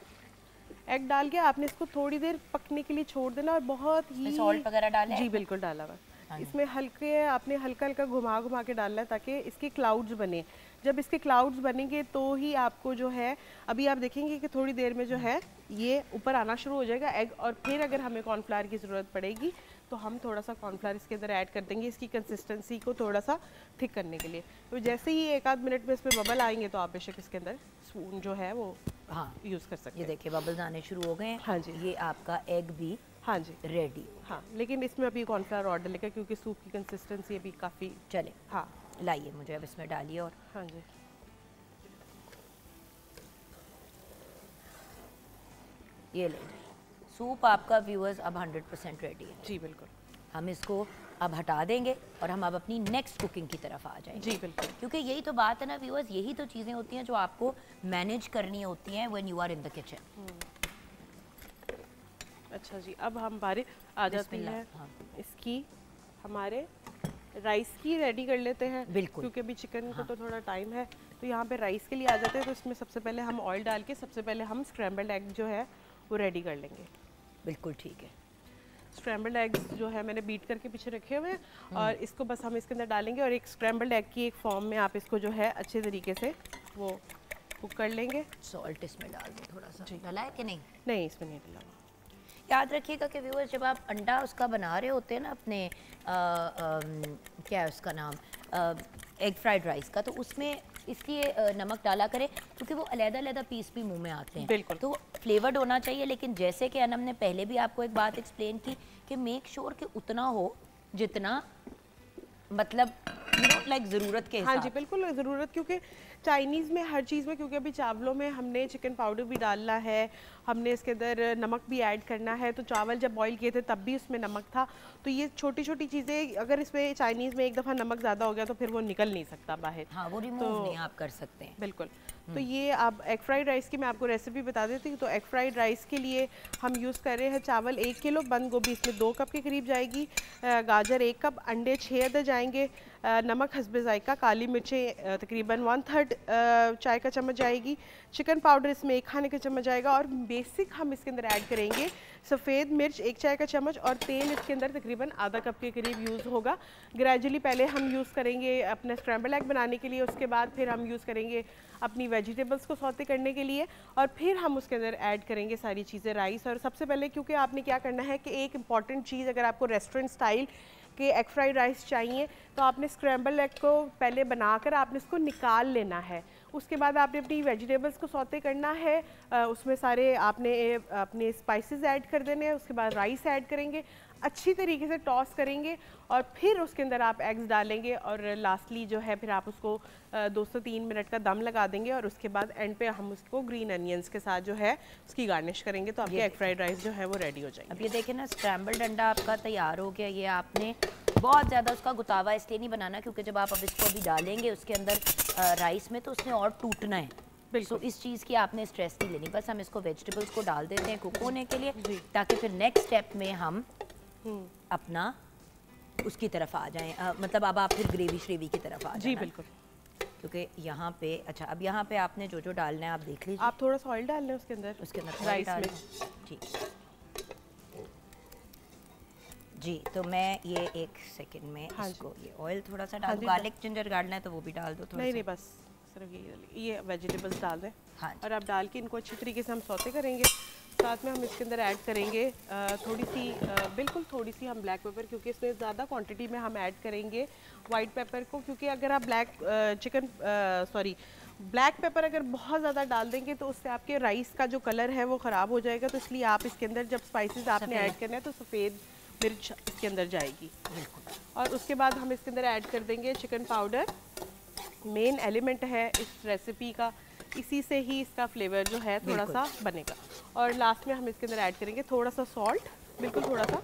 एग डाल के आपने इसको थोड़ी देर पकने के लिए छोड़ देना और बहुत ही सॉल्ट वगैरह डालें? जी बिल्कुल डाला हुआ। इसमें आपने हल्का हल्का घुमा के डालना है ताकि इसके क्लाउड्स बने। जब इसके क्लाउड्स बनेंगे तो ही आपको जो है, अभी आप देखेंगे कि थोड़ी देर में जो है ये ऊपर आना शुरू हो जाएगा एग, और फिर अगर हमें कॉर्नफ्लावर की ज़रूरत पड़ेगी तो हम थोड़ा सा कॉर्नफ्लावर इसके अंदर ऐड कर देंगे इसकी कंसिस्टेंसी को थोड़ा सा थिक करने के लिए। तो जैसे ही 1 आध मिनट में इसमें बबल आएंगे तो आप बेशक इसके अंदर स्पून जो है वो हाँ यूज़ कर सकते हैं। ये देखिए बबल्स आने शुरू हो गए हैं। हाँ जी, ये आपका एग भी हाँ जी रेडी। हाँ, लेकिन इसमें अभी कॉर्नफ्लावर और डलेगा क्योंकि सूप की कंसिस्टेंसी अभी काफ़ी। चले हाँ लाइए, मुझे अब इसमें डालिए और हाँ जी, ये ले सूप आपका व्यूअर्स अब 100% रेडी है। जी बिल्कुल। हम इसको अब हटा देंगे और हम अब अपनी नेक्स्ट कुकिंग की तरफ आ जाएंगे। जी बिल्कुल। क्योंकि यही तो बात है ना व्यूअर्स, यही तो चीज़ें होती हैं जो आपको मैनेज करनी होती हैं when you are in the kitchen. अच्छा जी, अब हम बारी आ जाते हैं इसकी, हमारे राइस की रेडी कर लेते हैं। बिल्कुल, क्योंकि अभी चिकन को तो थोड़ा टाइम है, तो यहाँ पे राइस के लिए आ जाते हैं। तो इसमें सबसे पहले हम ऑयल डाल के सबसे पहले हम स्क्रैम्बल्ड एग जो है वो रेडी कर लेंगे। बिल्कुल ठीक है। स्क्रैम्बल्ड एग्स जो है मैंने बीट करके पीछे रखे हुए हैं और इसको बस हम इसके अंदर डालेंगे और एक स्क्रैम्बल्ड एग की एक फॉर्म में आप इसको जो है अच्छे तरीके से वो कुक कर लेंगे। सॉल्ट इसमें डाल दें थोड़ा सा। डाला है कि नहीं? नहीं, इसमें नहीं डाला। याद रखिएगा कि व्यूअर्स जब आप अंडा उसका बना रहे होते हैं ना अपने क्या है उसका नाम, एग फ्राइड राइस का, तो उसमें इसलिए नमक डाला करें क्योंकि वो अलग-अलग पीस भी मुंह में आते हैं। बिल्कुल। तो फ्लेवर्ड होना चाहिए, लेकिन जैसे कि अनम ने पहले भी आपको एक बात एक्सप्लेन की कि मेक श्योर कि उतना हो जितना मतलब लाइक ज़रूरत के हिसाब। हाँ जी बिल्कुल ज़रूरत, क्योंकि चाइनीज़ में हर चीज़ में, क्योंकि अभी चावलों में हमने चिकन पाउडर भी डालना है, हमने इसके अंदर नमक भी ऐड करना है। तो चावल जब बॉईल किए थे तब भी उसमें नमक था। तो ये छोटी छोटी चीज़ें अगर इसमें चाइनीज़ में एक दफ़ा नमक ज़्यादा हो गया तो फिर वो निकल नहीं सकता बाहर। हाँ, वो रिमूव नहीं आप कर सकते हैं। बिल्कुल। तो ये आप एग फ्राइड राइस की मैं आपको रेसिपी बता देती हूँ। तो एग फ्राइड राइस के लिए हम यूज़ कर रहे हैं चावल 1 किलो, बंद गोभी इसमें 2 कप के करीब जाएगी, गाजर 1 कप, अंडे 6 अदद जाएंगे, नमक हस्बे जायका, काली मिर्चें तकरीबन 1/3 चाय का चम्मच जाएगी, चिकन पाउडर इसमें 1 खाने का चम्मच जाएगा और बेसिक हम इसके अंदर ऐड करेंगे सफ़ेद मिर्च 1 चाय का चम्मच और तेल इसके अंदर तकरीबन आधा कप के करीब यूज़ होगा। ग्रेजुअली पहले हम यूज़ करेंगे अपने स्क्रैम्बल एग बनाने के लिए, उसके बाद फिर हम यूज़ करेंगे अपनी वेजिटेबल्स को सौते करने के लिए और फिर हम उसके अंदर ऐड करेंगे सारी चीज़ें राइस। और सबसे पहले क्योंकि आपने क्या करना है कि एक इम्पॉर्टेंट चीज़, अगर आपको रेस्टोरेंट स्टाइल के एग फ्राइड राइस चाहिए तो आपने स्क्रैम्बल एग को पहले बनाकर आपने इसको निकाल लेना है। उसके बाद आपने अपनी वेजिटेबल्स को सौते करना है, उसमें सारे आपने अपने स्पाइसेस ऐड कर देने हैं, उसके बाद राइस ऐड करेंगे, अच्छी तरीके से टॉस करेंगे और फिर उसके अंदर आप एग्स डालेंगे और लास्टली जो है फिर आप उसको 2 से 3 मिनट का दम लगा देंगे और उसके बाद एंड पे हम उसको ग्रीन अनियंस के साथ जो है उसकी गार्निश करेंगे। तो आपके एग फ्राइड राइस जो है वो रेडी हो जाएंगे। अब ये देखें ना, स्क्रैम्बल्ड अंडा आपका तैयार हो गया। ये आपने बहुत ज़्यादा उसका गुतावा इसलिए नहीं बनाना क्योंकि जब आप अब इसको अभी डालेंगे उसके अंदर राइस में तो उसने और टूटना है। बिल्कुल। इस चीज़ की आपने स्ट्रेस नहीं लेनी, बस हम इसको वेजिटेबल्स को डाल देते हैं कुक होने के लिए ताकि फिर नेक्स्ट स्टेप में हम अपना उसकी तरफ आ जाएं, मतलब अब आप फिर ग्रेवी श्रेवी की तरफ आ जाए। जी बिल्कुल। क्योंकि यहाँ पे अच्छा, अब यहाँ पे आपने जो जो डालना है आप देख लीजिए। आप थोड़ा सा ऑयल डाल लें उसके अंदर राइस में। ठीक जी, तो मैं ये 1 सेकंड में इसको ये ऑयल थोड़ा सा डाल दूं। गार्लिक जिंजर डालना है तो वो भी डाल दो थोड़ा। नहीं बस सिर्फ ये वेजिटेबल्स डाल दें। हाँ, और आप डाल के इनको अच्छी तरीके से हम सौते करेंगे। साथ में हम इसके अंदर ऐड करेंगे थोड़ी सी बिल्कुल थोड़ी सी हम ब्लैक पेपर, क्योंकि इसमें ज़्यादा क्वांटिटी में हम ऐड करेंगे वाइट पेपर को, क्योंकि अगर आप ब्लैक पेपर अगर बहुत ज़्यादा डाल देंगे तो उससे आपके राइस का जो कलर है वो ख़राब हो जाएगा। तो इसलिए आप इसके अंदर जब स्पाइसेस आपने ऐड करना है तो सफ़ेद मिर्च इसके अंदर जाएगी। और उसके बाद हम इसके अंदर ऐड कर देंगे चिकन पाउडर। मेन एलिमेंट है इस रेसिपी का, इसी से ही इसका फ्लेवर जो है थोड़ा सा बनेगा। और लास्ट में हम इसके अंदर ऐड करेंगे थोड़ा सा सॉल्ट, बिल्कुल थोड़ा सा,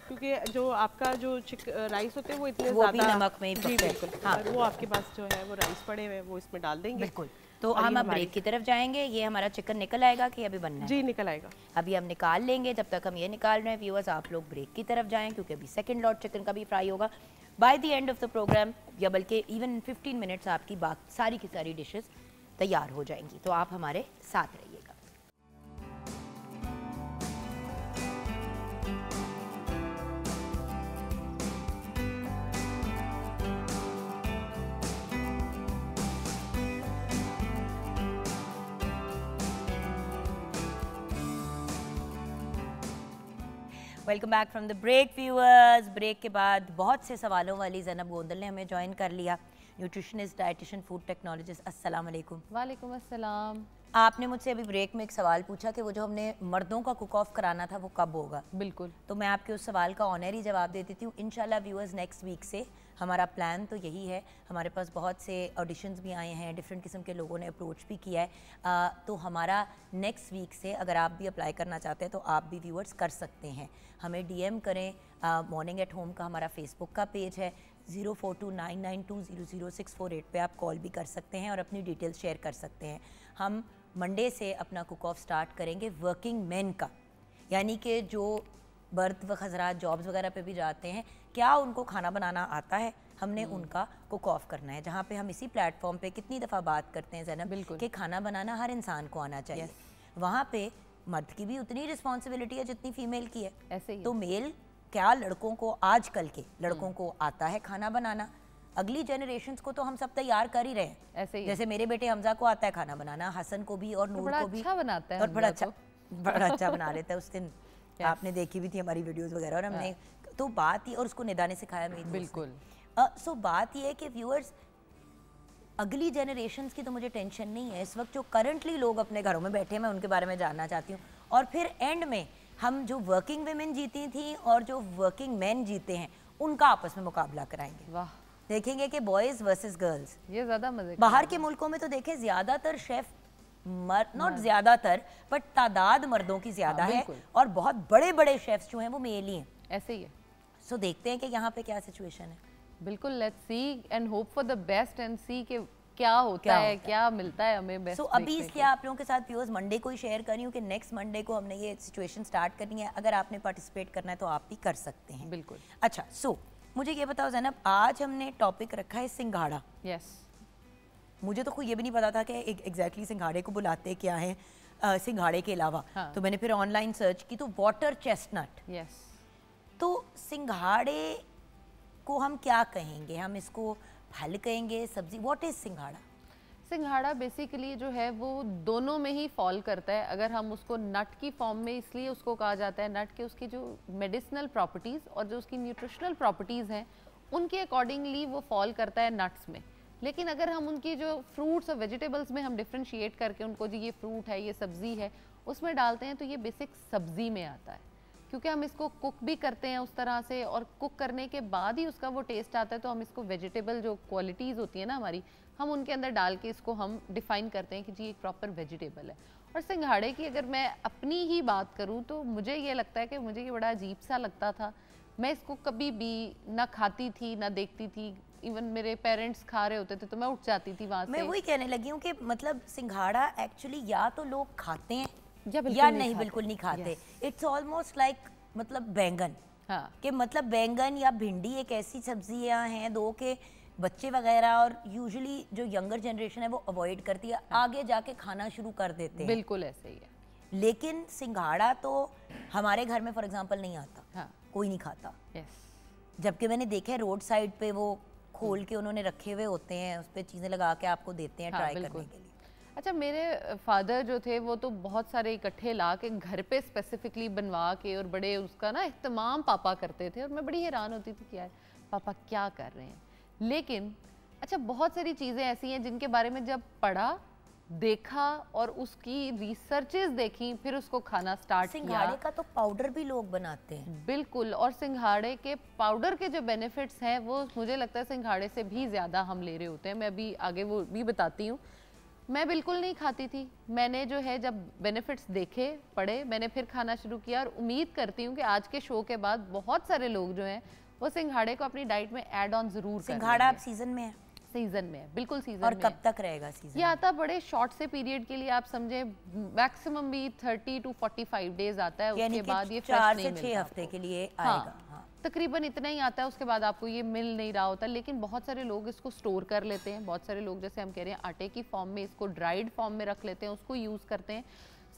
क्योंकि जो आपका जो राइस होते हैं वो इतने ज़्यादा नमक में जी बिल्कुल, हाँ। और वो आपके पास जो है वो राइस पड़े हुए हैं वो इसमें डाल देंगे। बिल्कुल। तो हम अब ब्रेक की तरफ जाएंगे। ये हमारा चिकन निकल आएगा कि अभी बनना है? जी निकल आएगा, अभी हम निकाल लेंगे। जब तक हम ये निकाल रहे हैं व्यूअर्स, आप लोग ब्रेक की तरफ जाएं, क्योंकि अभी सेकंड लॉट चिकन का भी फ्राई होगा by the end of the programme, या बल्कि इवन 15 मिनट्स आपकी सारी की सारी डिशेस तैयार हो जाएंगी। तो आप हमारे साथ रहिएगा। Welcome back from the break viewers. Break के बाद बहुत से सवालों वाली ज़ैनब गोंदल ने हमें ज्वाइन कर लिया, न्यूट्रिशनिस्ट, डाइटिशियन, फूड टेक्नोलॉजिस्ट। अस्सलाम वालेकुम। वालेकुम अस्सलाम। आपने मुझसे अभी ब्रेक में एक सवाल पूछा कि वो जो हमने मर्दों का कुक ऑफ कराना था वो कब होगा। बिल्कुल। तो मैं आपके उस सवाल का ऑनरी जवाब दे देती हूँ। इंशाल्लाह व्यूअर्स नेक्स्ट वीक से हमारा प्लान तो यही है। हमारे पास बहुत से ऑडिशंस भी आए हैं, डिफरेंट किस्म के लोगों ने अप्रोच भी किया है। तो हमारा नेक्स्ट वीक से अगर आप भी अप्लाई करना चाहते हैं तो आप भी व्यूअर्स कर सकते हैं। हमें डीएम करें। मॉर्निंग एट होम का हमारा फेसबुक का पेज है, 042992000648 पे आप कॉल भी कर सकते हैं और अपनी डिटेल्स शेयर कर सकते हैं। हम मंडे से अपना कुक ऑफ स्टार्ट करेंगे वर्किंग मैन का, यानी कि जो बर्थ व हज़रात जॉब्स वगैरह पे भी जाते हैं, क्या उनको खाना बनाना आता है, हमने उनका कुक ऑफ करना है। जहाँ पे हम इसी प्लेटफॉर्म पे कितनी दफ़ा बात करते हैं ज़ैनब कि खाना बनाना हर इंसान को आना चाहिए। वहाँ पे मर्द की भी उतनी रिस्पॉन्सिबिलिटी है जितनी फीमेल की है। ऐसे ही तो मेल क्या लड़कों को, आजकल के लड़कों को आता है खाना बनाना? अगली जनरेशंस को तो हम सब तैयार कर ही रहे हैं। ऐसे ही जैसे मेरे बेटे हमजा को आता है खाना बनाना, हसन को भी और नूर को भी। अच्छा बनाता है और बड़ा अच्छा बना लेता है। उस दिन आपने देखी भी थी हमारी वीडियोस वगैरह, और हमने तो बात ही, और उसको निदा ने सिखाया मेरी। बिल्कुल। सो बात ये है कि व्यूअर्स, अगली जनरेशंस की तो मुझे टेंशन नहीं है। इस वक्त जो करंटली लोग अपने घरों में बैठे हैं, मैं उनके बारे में जानना चाहती हूँ। और फिर एंड में हम जो वर्किंग वुमेन जीती थी और जो वर्किंग मैन जीते हैं उनका आपस में मुकाबला कराएंगे। वाह। देखेंगे कि बॉयज वर्सेस गर्ल्स। ये ज्यादा मजे का। बाहर के मुल्कों में तो देखें ज्यादातर शेफ नॉट ज्यादातर बट तादाद मर्दों की ज्यादा है, और बहुत बड़े बड़े शेफ्स जो हैं वो मेल ही हैं। ऐसे ही है। सो देखते हैं कि यहाँ पे क्या सिचुएशन है। बिल्कुल, let's see and hope for the best and see कि क्या होता है, क्या मिलता है हमें बेस्ट। सो अभी इसलिए आप लोगों के साथ व्यूअर्स मंडे को ही शेयर कर रही हूँ कि नेक्स्ट मंडे को हमने ये सिचुएशन स्टार्ट करनी है। अगर आपने पार्टिसिपेट करना है तो आप भी कर सकते हैं। बिल्कुल। अच्छा, सो मुझे ये बताओ ज़ैनब, आज हमने टॉपिक रखा है सिंघाड़ा। यस। मुझे तो कोई ये भी नहीं पता था कि एग्जैक्टली सिंघाड़े को बुलाते क्या हैं सिंघाड़े के अलावा। तो मैंने फिर ऑनलाइन सर्च की तो वाटर चेस्टनट। यस। तो सिंघाड़े को हम क्या कहेंगे? हम इसको फल कहेंगे, सब्जी? व्हाट इज सिंघाड़ा? सिंघाड़ा बेसिकली जो है वो दोनों में ही फॉल करता है। अगर हम उसको नट की फॉर्म में इसलिए उसको कहा जाता है नट के, उसकी जो मेडिसिनल प्रॉपर्टीज़ और जो उसकी न्यूट्रिशनल प्रॉपर्टीज़ हैं उनके अकॉर्डिंगली वो फॉल करता है नट्स में। लेकिन अगर हम उनकी जो फ्रूट्स और वेजिटेबल्स में हम डिफ्रेंशिएट करके उनको जी ये फ्रूट है, ये सब्ज़ी है, उसमें डालते हैं तो ये बेसिक सब्ज़ी में आता है, क्योंकि हम इसको कुक भी करते हैं उस तरह से, और कुक करने के बाद ही उसका वो टेस्ट आता है। तो हम इसको वेजिटेबल जो क्वालिटीज़ होती है ना हमारी, हम उनके अंदर डाल के इसको हम डिफ़ाइन करते हैं कि जी एक प्रॉपर वेजिटेबल है। और सिंघाड़े की अगर मैं अपनी ही बात करूँ तो मुझे ये लगता है कि मुझे ये बड़ा अजीब सा लगता था। मैं इसको कभी भी ना खाती थी ना देखती थी। इवन मेरे पेरेंट्स खा रहे होते थे तो मैं उठ जाती थी वहाँ से। मैं वही कहने लगी हूँ कि मतलब सिंघाड़ा एक्चुअली या तो लोग खाते हैं या नहीं बिल्कुल नहीं खाते। इट्स ऑलमोस्ट लाइक मतलब बैंगन। हाँ। कि मतलब बैंगन या भिंडी एक ऐसी सब्जियां हैं दो के बच्चे वगैरह और यूजुअली जो यंगर जनरेशन है वो अवॉइड करती है। हाँ। आगे जाके खाना शुरू कर देते हैं। बिल्कुल ऐसे ही है। लेकिन सिंघाड़ा तो हमारे घर में फॉर एग्जांपल नहीं आता। हाँ। कोई नहीं खाता। यस। जबकि मैंने देखा है रोड साइड पे वो खोल के उन्होंने रखे हुए होते हैं, उस पर चीज़ें लगा के आपको देते हैं ट्राई करने के लिए। अच्छा, मेरे फादर जो थे वो तो बहुत सारे इकट्ठे ला के घर पे स्पेसिफिकली बनवा के और बड़े उसका ना इह्तमाम पापा करते थे, और मैं बड़ी हैरान होती थी कि यार पापा क्या कर रहे हैं। लेकिन अच्छा, बहुत सारी चीज़ें ऐसी हैं जिनके बारे में जब पढ़ा, देखा और उसकी रिसर्चेस देखी, फिर उसको खाना स्टार्ट किया। सिंघाड़े का तो पाउडर भी लोग बनाते हैं। बिल्कुल, और सिंघाड़े के पाउडर के जो बेनिफिट्स हैं वो मुझे लगता है सिंघाड़े से भी ज़्यादा हम ले रहे होते हैं। मैं अभी आगे वो भी बताती हूँ। मैं बिल्कुल नहीं खाती थी, मैंने जो है जब बेनिफिट्स देखे, पढ़े, मैंने फिर खाना शुरू किया, और उम्मीद करती हूँ कि आज के शो के बाद बहुत सारे लोग जो हैं वो सिंघाड़े को अपनी डाइट में ऐड ऑन ज़रूर करेंगे। सिंघाड़ा अब सीजन में है? सीजन में है, बिल्कुल सीजन और में। कब तक रहेगा सीजन? ये आता बड़े शॉर्ट से पीरियड के लिए, आप समझे मैक्सिमम भी 30 to 45 डेज आता है, उसके बाद ये 4 से 6 हफ्ते के लिए आएगा। हाँ। तकरीबन इतना ही आता है, उसके बाद आपको ये मिल नहीं रहा होता। लेकिन बहुत सारे लोग इसको स्टोर कर लेते हैं, बहुत सारे लोग जैसे हम कह रहे हैं आटे की फॉर्म में इसको ड्राइड फॉर्म में रख लेते हैं, उसको यूज़ करते हैं।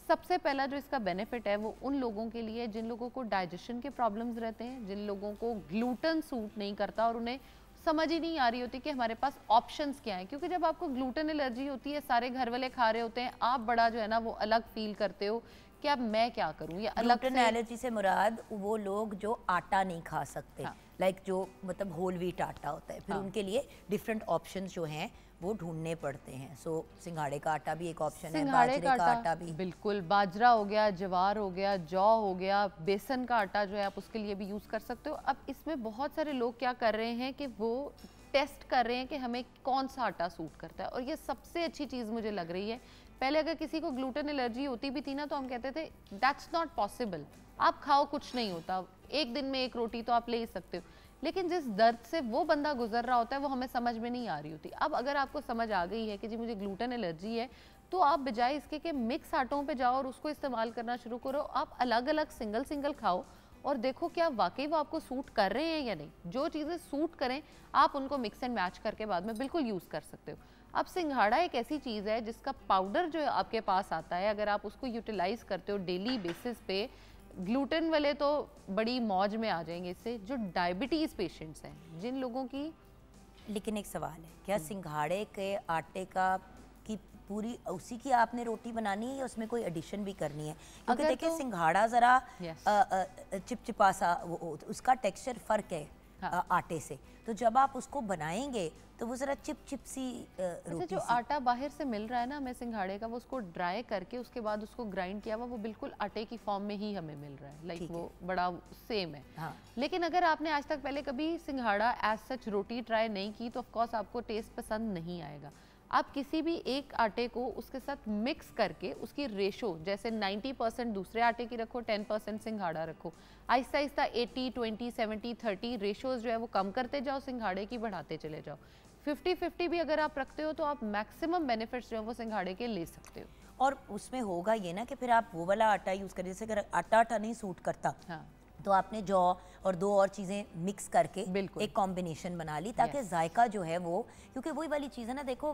सबसे पहला जो इसका बेनिफिट है वो उन लोगों के लिए जिन लोगों को डाइजेशन के प्रॉब्लम्स रहते हैं, जिन लोगों को ग्लूटेन सूट नहीं करता और उन्हें समझ ही नहीं आ रही होती कि हमारे पास ऑप्शंस क्या हैं। क्योंकि जब आपको ग्लूटेन एलर्जी होती है, सारे घर वाले खा रहे होते हैं, आप बड़ा जो है ना वो अलग फील करते हो कि अब मैं क्या करूं। ये अलग ग्लूटेन एलर्जी से मुराद वो लोग जो आटा नहीं खा सकते, लाइक जो मतलब होल व्हीट आटा होता है, फिर उनके लिए डिफरेंट ऑप्शंस जो हैं वो ढूंढने पड़ते हैं। सो सिंघाड़े का आटा भी एक ऑप्शन है, बाजरे का आटा भी। बिल्कुल, बाजरा हो गया, ज्वार हो गया, जौ हो गया, बेसन का आटा जो है आप उसके लिए भी यूज़ कर सकते हो। अब इसमें बहुत सारे लोग क्या कर रहे हैं कि वो टेस्ट कर रहे हैं कि हमें कौन सा आटा सूट करता है, और ये सबसे अच्छी चीज़ मुझे लग रही है। पहले अगर किसी को ग्लूटेन एलर्जी होती भी थी ना तो हम कहते थे दैट्स नॉट पॉसिबल, आप खाओ कुछ नहीं होता, एक दिन में एक रोटी तो आप ले ही सकते हो। लेकिन जिस दर्द से वो बंदा गुजर रहा होता है वो हमें समझ में नहीं आ रही होती। अब अगर आपको समझ आ गई है कि जी मुझे ग्लूटेन एलर्जी है, तो आप बजाय इसके कि मिक्स आटों पे जाओ और उसको इस्तेमाल करना शुरू करो, आप अलग अलग सिंगल सिंगल खाओ और देखो क्या वाकई वो आपको सूट कर रहे हैं या नहीं। जो चीज़ें सूट करें आप उनको मिक्स एंड मैच करके बाद में बिल्कुल यूज़ कर सकते हो। अब सिंघाड़ा एक ऐसी चीज़ है जिसका पाउडर जो आपके पास आता है, अगर आप उसको यूटिलाइज करते हो डेली बेसिस पे, ग्लूटेन वाले तो बड़ी मौज में आ जाएंगे इससे। जो डायबिटीज़ पेशेंट्स हैं, जिन लोगों की। लेकिन एक सवाल है, क्या सिंघाड़े के आटे का की पूरी उसी की आपने रोटी बनानी है या उसमें कोई एडिशन भी करनी है? क्योंकि देखिए सिंघाड़ा ज़रा चिपचिपा सा उसका टेक्सचर फ़र्क है आटे से, तो जब आप उसको बनाएंगे तो वो ज़रा चिप सी रोटी। जो आटा बाहर से मिल रहा है ना हमें सिंघाड़े का, वो उसको ड्राई करके उसके बाद उसको ग्राइंड किया हुआ वो बिल्कुल आटे की फॉर्म में ही हमें मिल रहा है, लाइक वो बड़ा सेम है। हाँ। लेकिन अगर आपने आज तक पहले कभी सिंघाड़ा एज सच रोटी ट्राई नहीं की तो ऑफकोर्स आपको टेस्ट पसंद नहीं आएगा। आप किसी भी एक आटे को उसके साथ मिक्स करके उसकी रेशो जैसे 90% दूसरे आटे की रखो, 10% सिंघाड़ा रखो, आहिस्ता आहिस्ता 80, 20, 70, 30 रेशोज जो है वो कम करते जाओ, सिंघाड़े की बढ़ाते चले जाओ। 50-50 भी अगर आप रखते हो तो आप मैक्सिमम बेनिफिट्स जो है वो सिंघाड़े के ले सकते हो। और उसमें होगा ये ना कि फिर आप वो वाला आटा यूज़ करें, जैसे अगर आटा नहीं सूट करता, हाँ, तो आपने जौ और दो और चीज़ें मिक्स करके एक कॉम्बिनेशन बना ली ताकि जायका जो है वो, क्योंकि वही वाली चीज़ है ना, देखो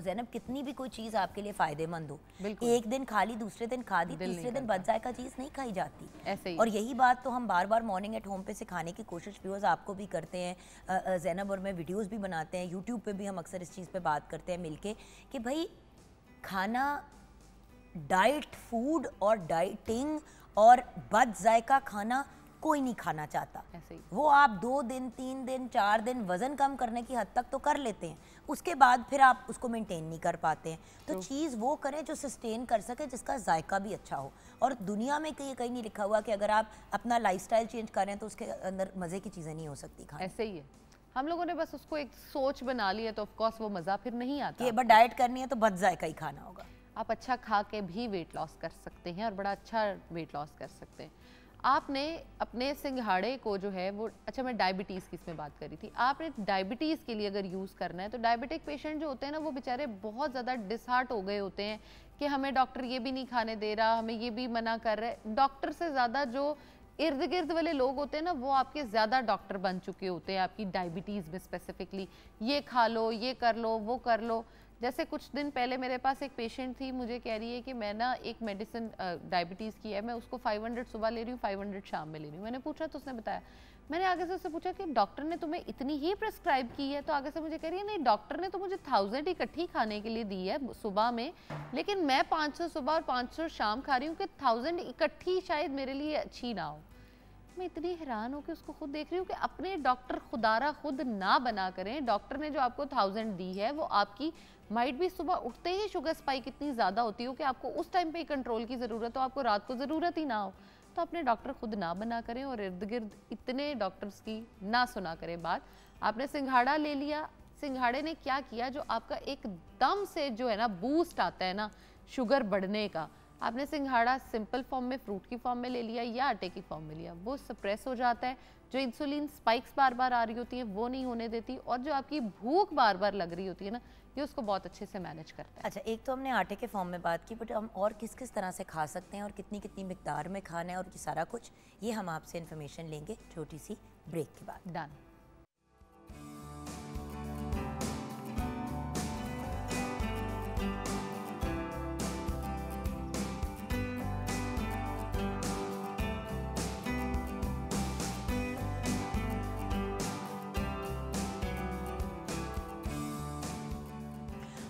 ज़ैनब कितनी भी कोई चीज़ आपके लिए फ़ायदेमंद हो, एक दिन खा ली, दूसरे दिन खा दी, तीसरे दिन बद जायका चीज़ नहीं खाई जाती ऐसे ही। और यही बात तो हम बार बार मॉर्निंग एट होम पे सिखाने की कोशिश व्यूअर्स आपको भी करते हैं, ज़ैनब और मैं वीडियोज़ भी बनाते हैं, यूट्यूब पर भी हम अक्सर इस चीज़ पर बात करते हैं मिलके कि भाई खाना डाइट फूड और डाइटिंग और बद जायका खाना कोई नहीं खाना चाहता। वो आप 2 दिन 3 दिन 4 दिन वजन कम करने की हद तक तो कर लेते हैं, उसके बाद फिर आप उसको मेंटेन नहीं कर पाते हैं। तो चीज़ वो करें जो सस्टेन कर सके, जिसका जायका भी अच्छा हो। और दुनिया में कहीं नहीं लिखा हुआ कि अगर आप अपना लाइफस्टाइल चेंज करें तो उसके अंदर मज़े की चीज़ें नहीं हो सकती खाने। ऐसे ही है, हम लोगों ने बस उसको एक सोच बना ली है तो ऑफकोर्स वो मज़ा फिर नहीं आता। कि बस डाइट करनी है तो बद जायका ही खाना होगा। आप अच्छा खा के भी वेट लॉस कर सकते हैं और बड़ा अच्छा वेट लॉस कर सकते हैं। आपने अपने सिंघाड़े को जो है वो, अच्छा मैं डायबिटीज़ की इसमें बात करी थी, आपने डायबिटीज़ के लिए अगर यूज़ करना है तो डायबिटिक पेशेंट जो होते हैं ना वो बेचारे बहुत ज़्यादा डिसहार्ट हो गए होते हैं कि हमें डॉक्टर ये भी नहीं खाने दे रहा, हमें ये भी मना कर रहा है। डॉक्टर से ज़्यादा जो इर्द गिर्द वाले लोग होते हैं ना वो आपके ज़्यादा डॉक्टर बन चुके होते हैं आपकी डायबिटीज़ में स्पेसिफिकली, ये खा लो, ये कर लो, वो कर लो। जैसे कुछ दिन पहले मेरे पास एक पेशेंट थी, मुझे कह रही है कि मैं ना एक मेडिसिन डायबिटीज़ की है, मैं उसको 500 सुबह ले रही हूँ, 500 शाम में ले रही हूँ। मैंने पूछा तो उसने बताया मैंने आगे से उससे पूछा कि डॉक्टर ने तुम्हें इतनी ही प्रिस्क्राइब की है? तो आगे से मुझे कह रही है नहीं, डॉक्टर ने तो मुझे 1000 इकट्ठी खाने के लिए दी है सुबह में, लेकिन मैं 500 सुबह और 500 शाम खा रही हूँ कि 1000 इकट्ठी शायद मेरे लिए अच्छी ना हो। मैं इतनी हैरान हूँ कि उसको खुद देख रही हूँ कि अपने डॉक्टर खुदारा खुद ना बना करें। डॉक्टर ने जो आपको 1000 दी है वो आपकी माइट भी सुबह उठते ही शुगर स्पाइक इतनी ज़्यादा होती हो कि आपको उस टाइम पे कंट्रोल की ज़रूरत हो, आपको रात को ज़रूरत ही ना हो। तो अपने डॉक्टर खुद ना बना करें और इर्द गिर्द इतने डॉक्टर्स की ना सुना करें बात। आपने सिंघाड़ा ले लिया, सिंघाड़े ने क्या किया, जो आपका एकदम से जो है ना बूस्ट आता है ना शुगर बढ़ने का, आपने सिंघाड़ा सिंपल फॉर्म में, फ्रूट की फॉर्म में ले लिया या आटे की फॉर्म में लिया, वो सप्रेस हो जाता है। जो इंसुलिन स्पाइक्स बार बार आ रही होती हैं वो नहीं होने देती, और जो आपकी भूख बार बार लग रही होती है ना, ये उसको बहुत अच्छे से मैनेज करता है। अच्छा, एक तो हमने आटे के फॉर्म में बात की, बट हम और किस किस तरह से खा सकते हैं और कितनी कितनी मिकदार में खाना है और ये सारा कुछ, ये हम आपसे इन्फॉर्मेशन लेंगे छोटी सी ब्रेक के बाद। Done.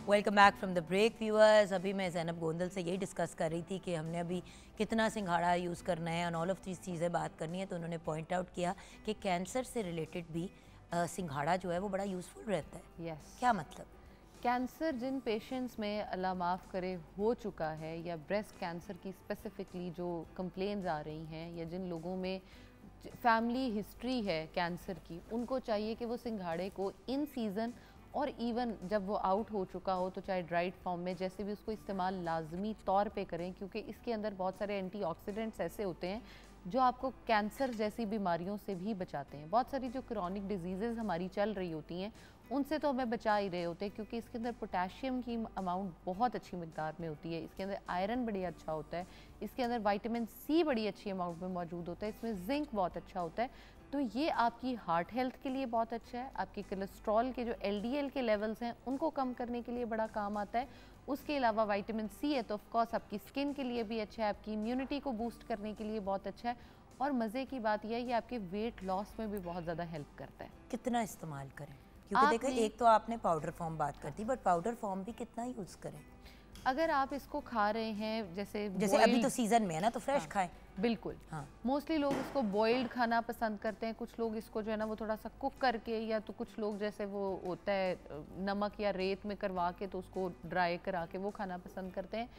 Welcome back from the break viewers. अभी मैं ज़ैनब गोंदल से यही डिस्कस कर रही थी कि हमने अभी कितना सिंघाड़ा यूज़ करना है और ऑल ऑफ दीज चीज़ें बात करनी है, तो उन्होंने पॉइंट आउट किया कि कैंसर से रिलेटेड भी सिंघाड़ा जो है वो बड़ा यूज़फुल रहता है। यस। क्या मतलब? कैंसर जिन पेशेंट्स में अल्लाह माफ़ करे हो चुका है, या ब्रेस्ट कैंसर की स्पेसिफिकली जो कंप्लेंट्स आ रही हैं, या जिन लोगों में फैमिली हिस्ट्री है कैंसर की, उनको चाहिए कि वो सिंघाड़े को इन सीज़न और इवन जब वो आउट हो चुका हो तो चाहे ड्राइड फॉर्म में जैसे भी उसको इस्तेमाल लाजमी तौर पे करें, क्योंकि इसके अंदर बहुत सारे एंटीऑक्सीडेंट्स ऐसे होते हैं जो आपको कैंसर जैसी बीमारियों से भी बचाते हैं। बहुत सारी जो क्रॉनिक डिजीज़ेज़ हमारी चल रही होती हैं उनसे तो हमें बचा ही रहे होते हैं, क्योंकि इसके अंदर पोटेशियम की अमाउंट बहुत अच्छी मिकदार में होती है, इसके अंदर आयरन बड़ी अच्छा होता है, इसके अंदर विटामिन सी बड़ी अच्छी अमाउंट में मौजूद होता है, इसमें जिंक बहुत अच्छा होता है। तो ये आपकी हार्ट हेल्थ के लिए बहुत अच्छा है, आपके कोलेस्ट्रॉल के जो LDL के लेवल्स हैं उनको कम करने के लिए बड़ा काम आता है। उसके अलावा विटामिन सी है तो ऑफकोर्स आपकी स्किन के लिए भी अच्छा है, आपकी इम्यूनिटी को बूस्ट करने के लिए बहुत अच्छा है, और मज़े की बात यह है ये आपके वेट लॉस में भी बहुत ज़्यादा हेल्प करता है। कितना इस्तेमाल करें? क्योंकि देखो, एक तो आपने पाउडर फॉर्म बात कर दी, बट पाउडर फॉर्म भी कितना यूज़ करें? अगर आप इसको खा रहे हैं जैसे अभी तो सीजन में है ना, तो फ्रेश खाएं। बिल्कुल। हाँ। मोस्टली लोग इसको बॉइल्ड खाना पसंद करते हैं, कुछ लोग इसको जो है ना वो थोड़ा सा कुक करके, या तो कुछ लोग जैसे वो होता है नमक या रेत में करवा के तो उसको ड्राई करा के वो खाना पसंद करते हैं।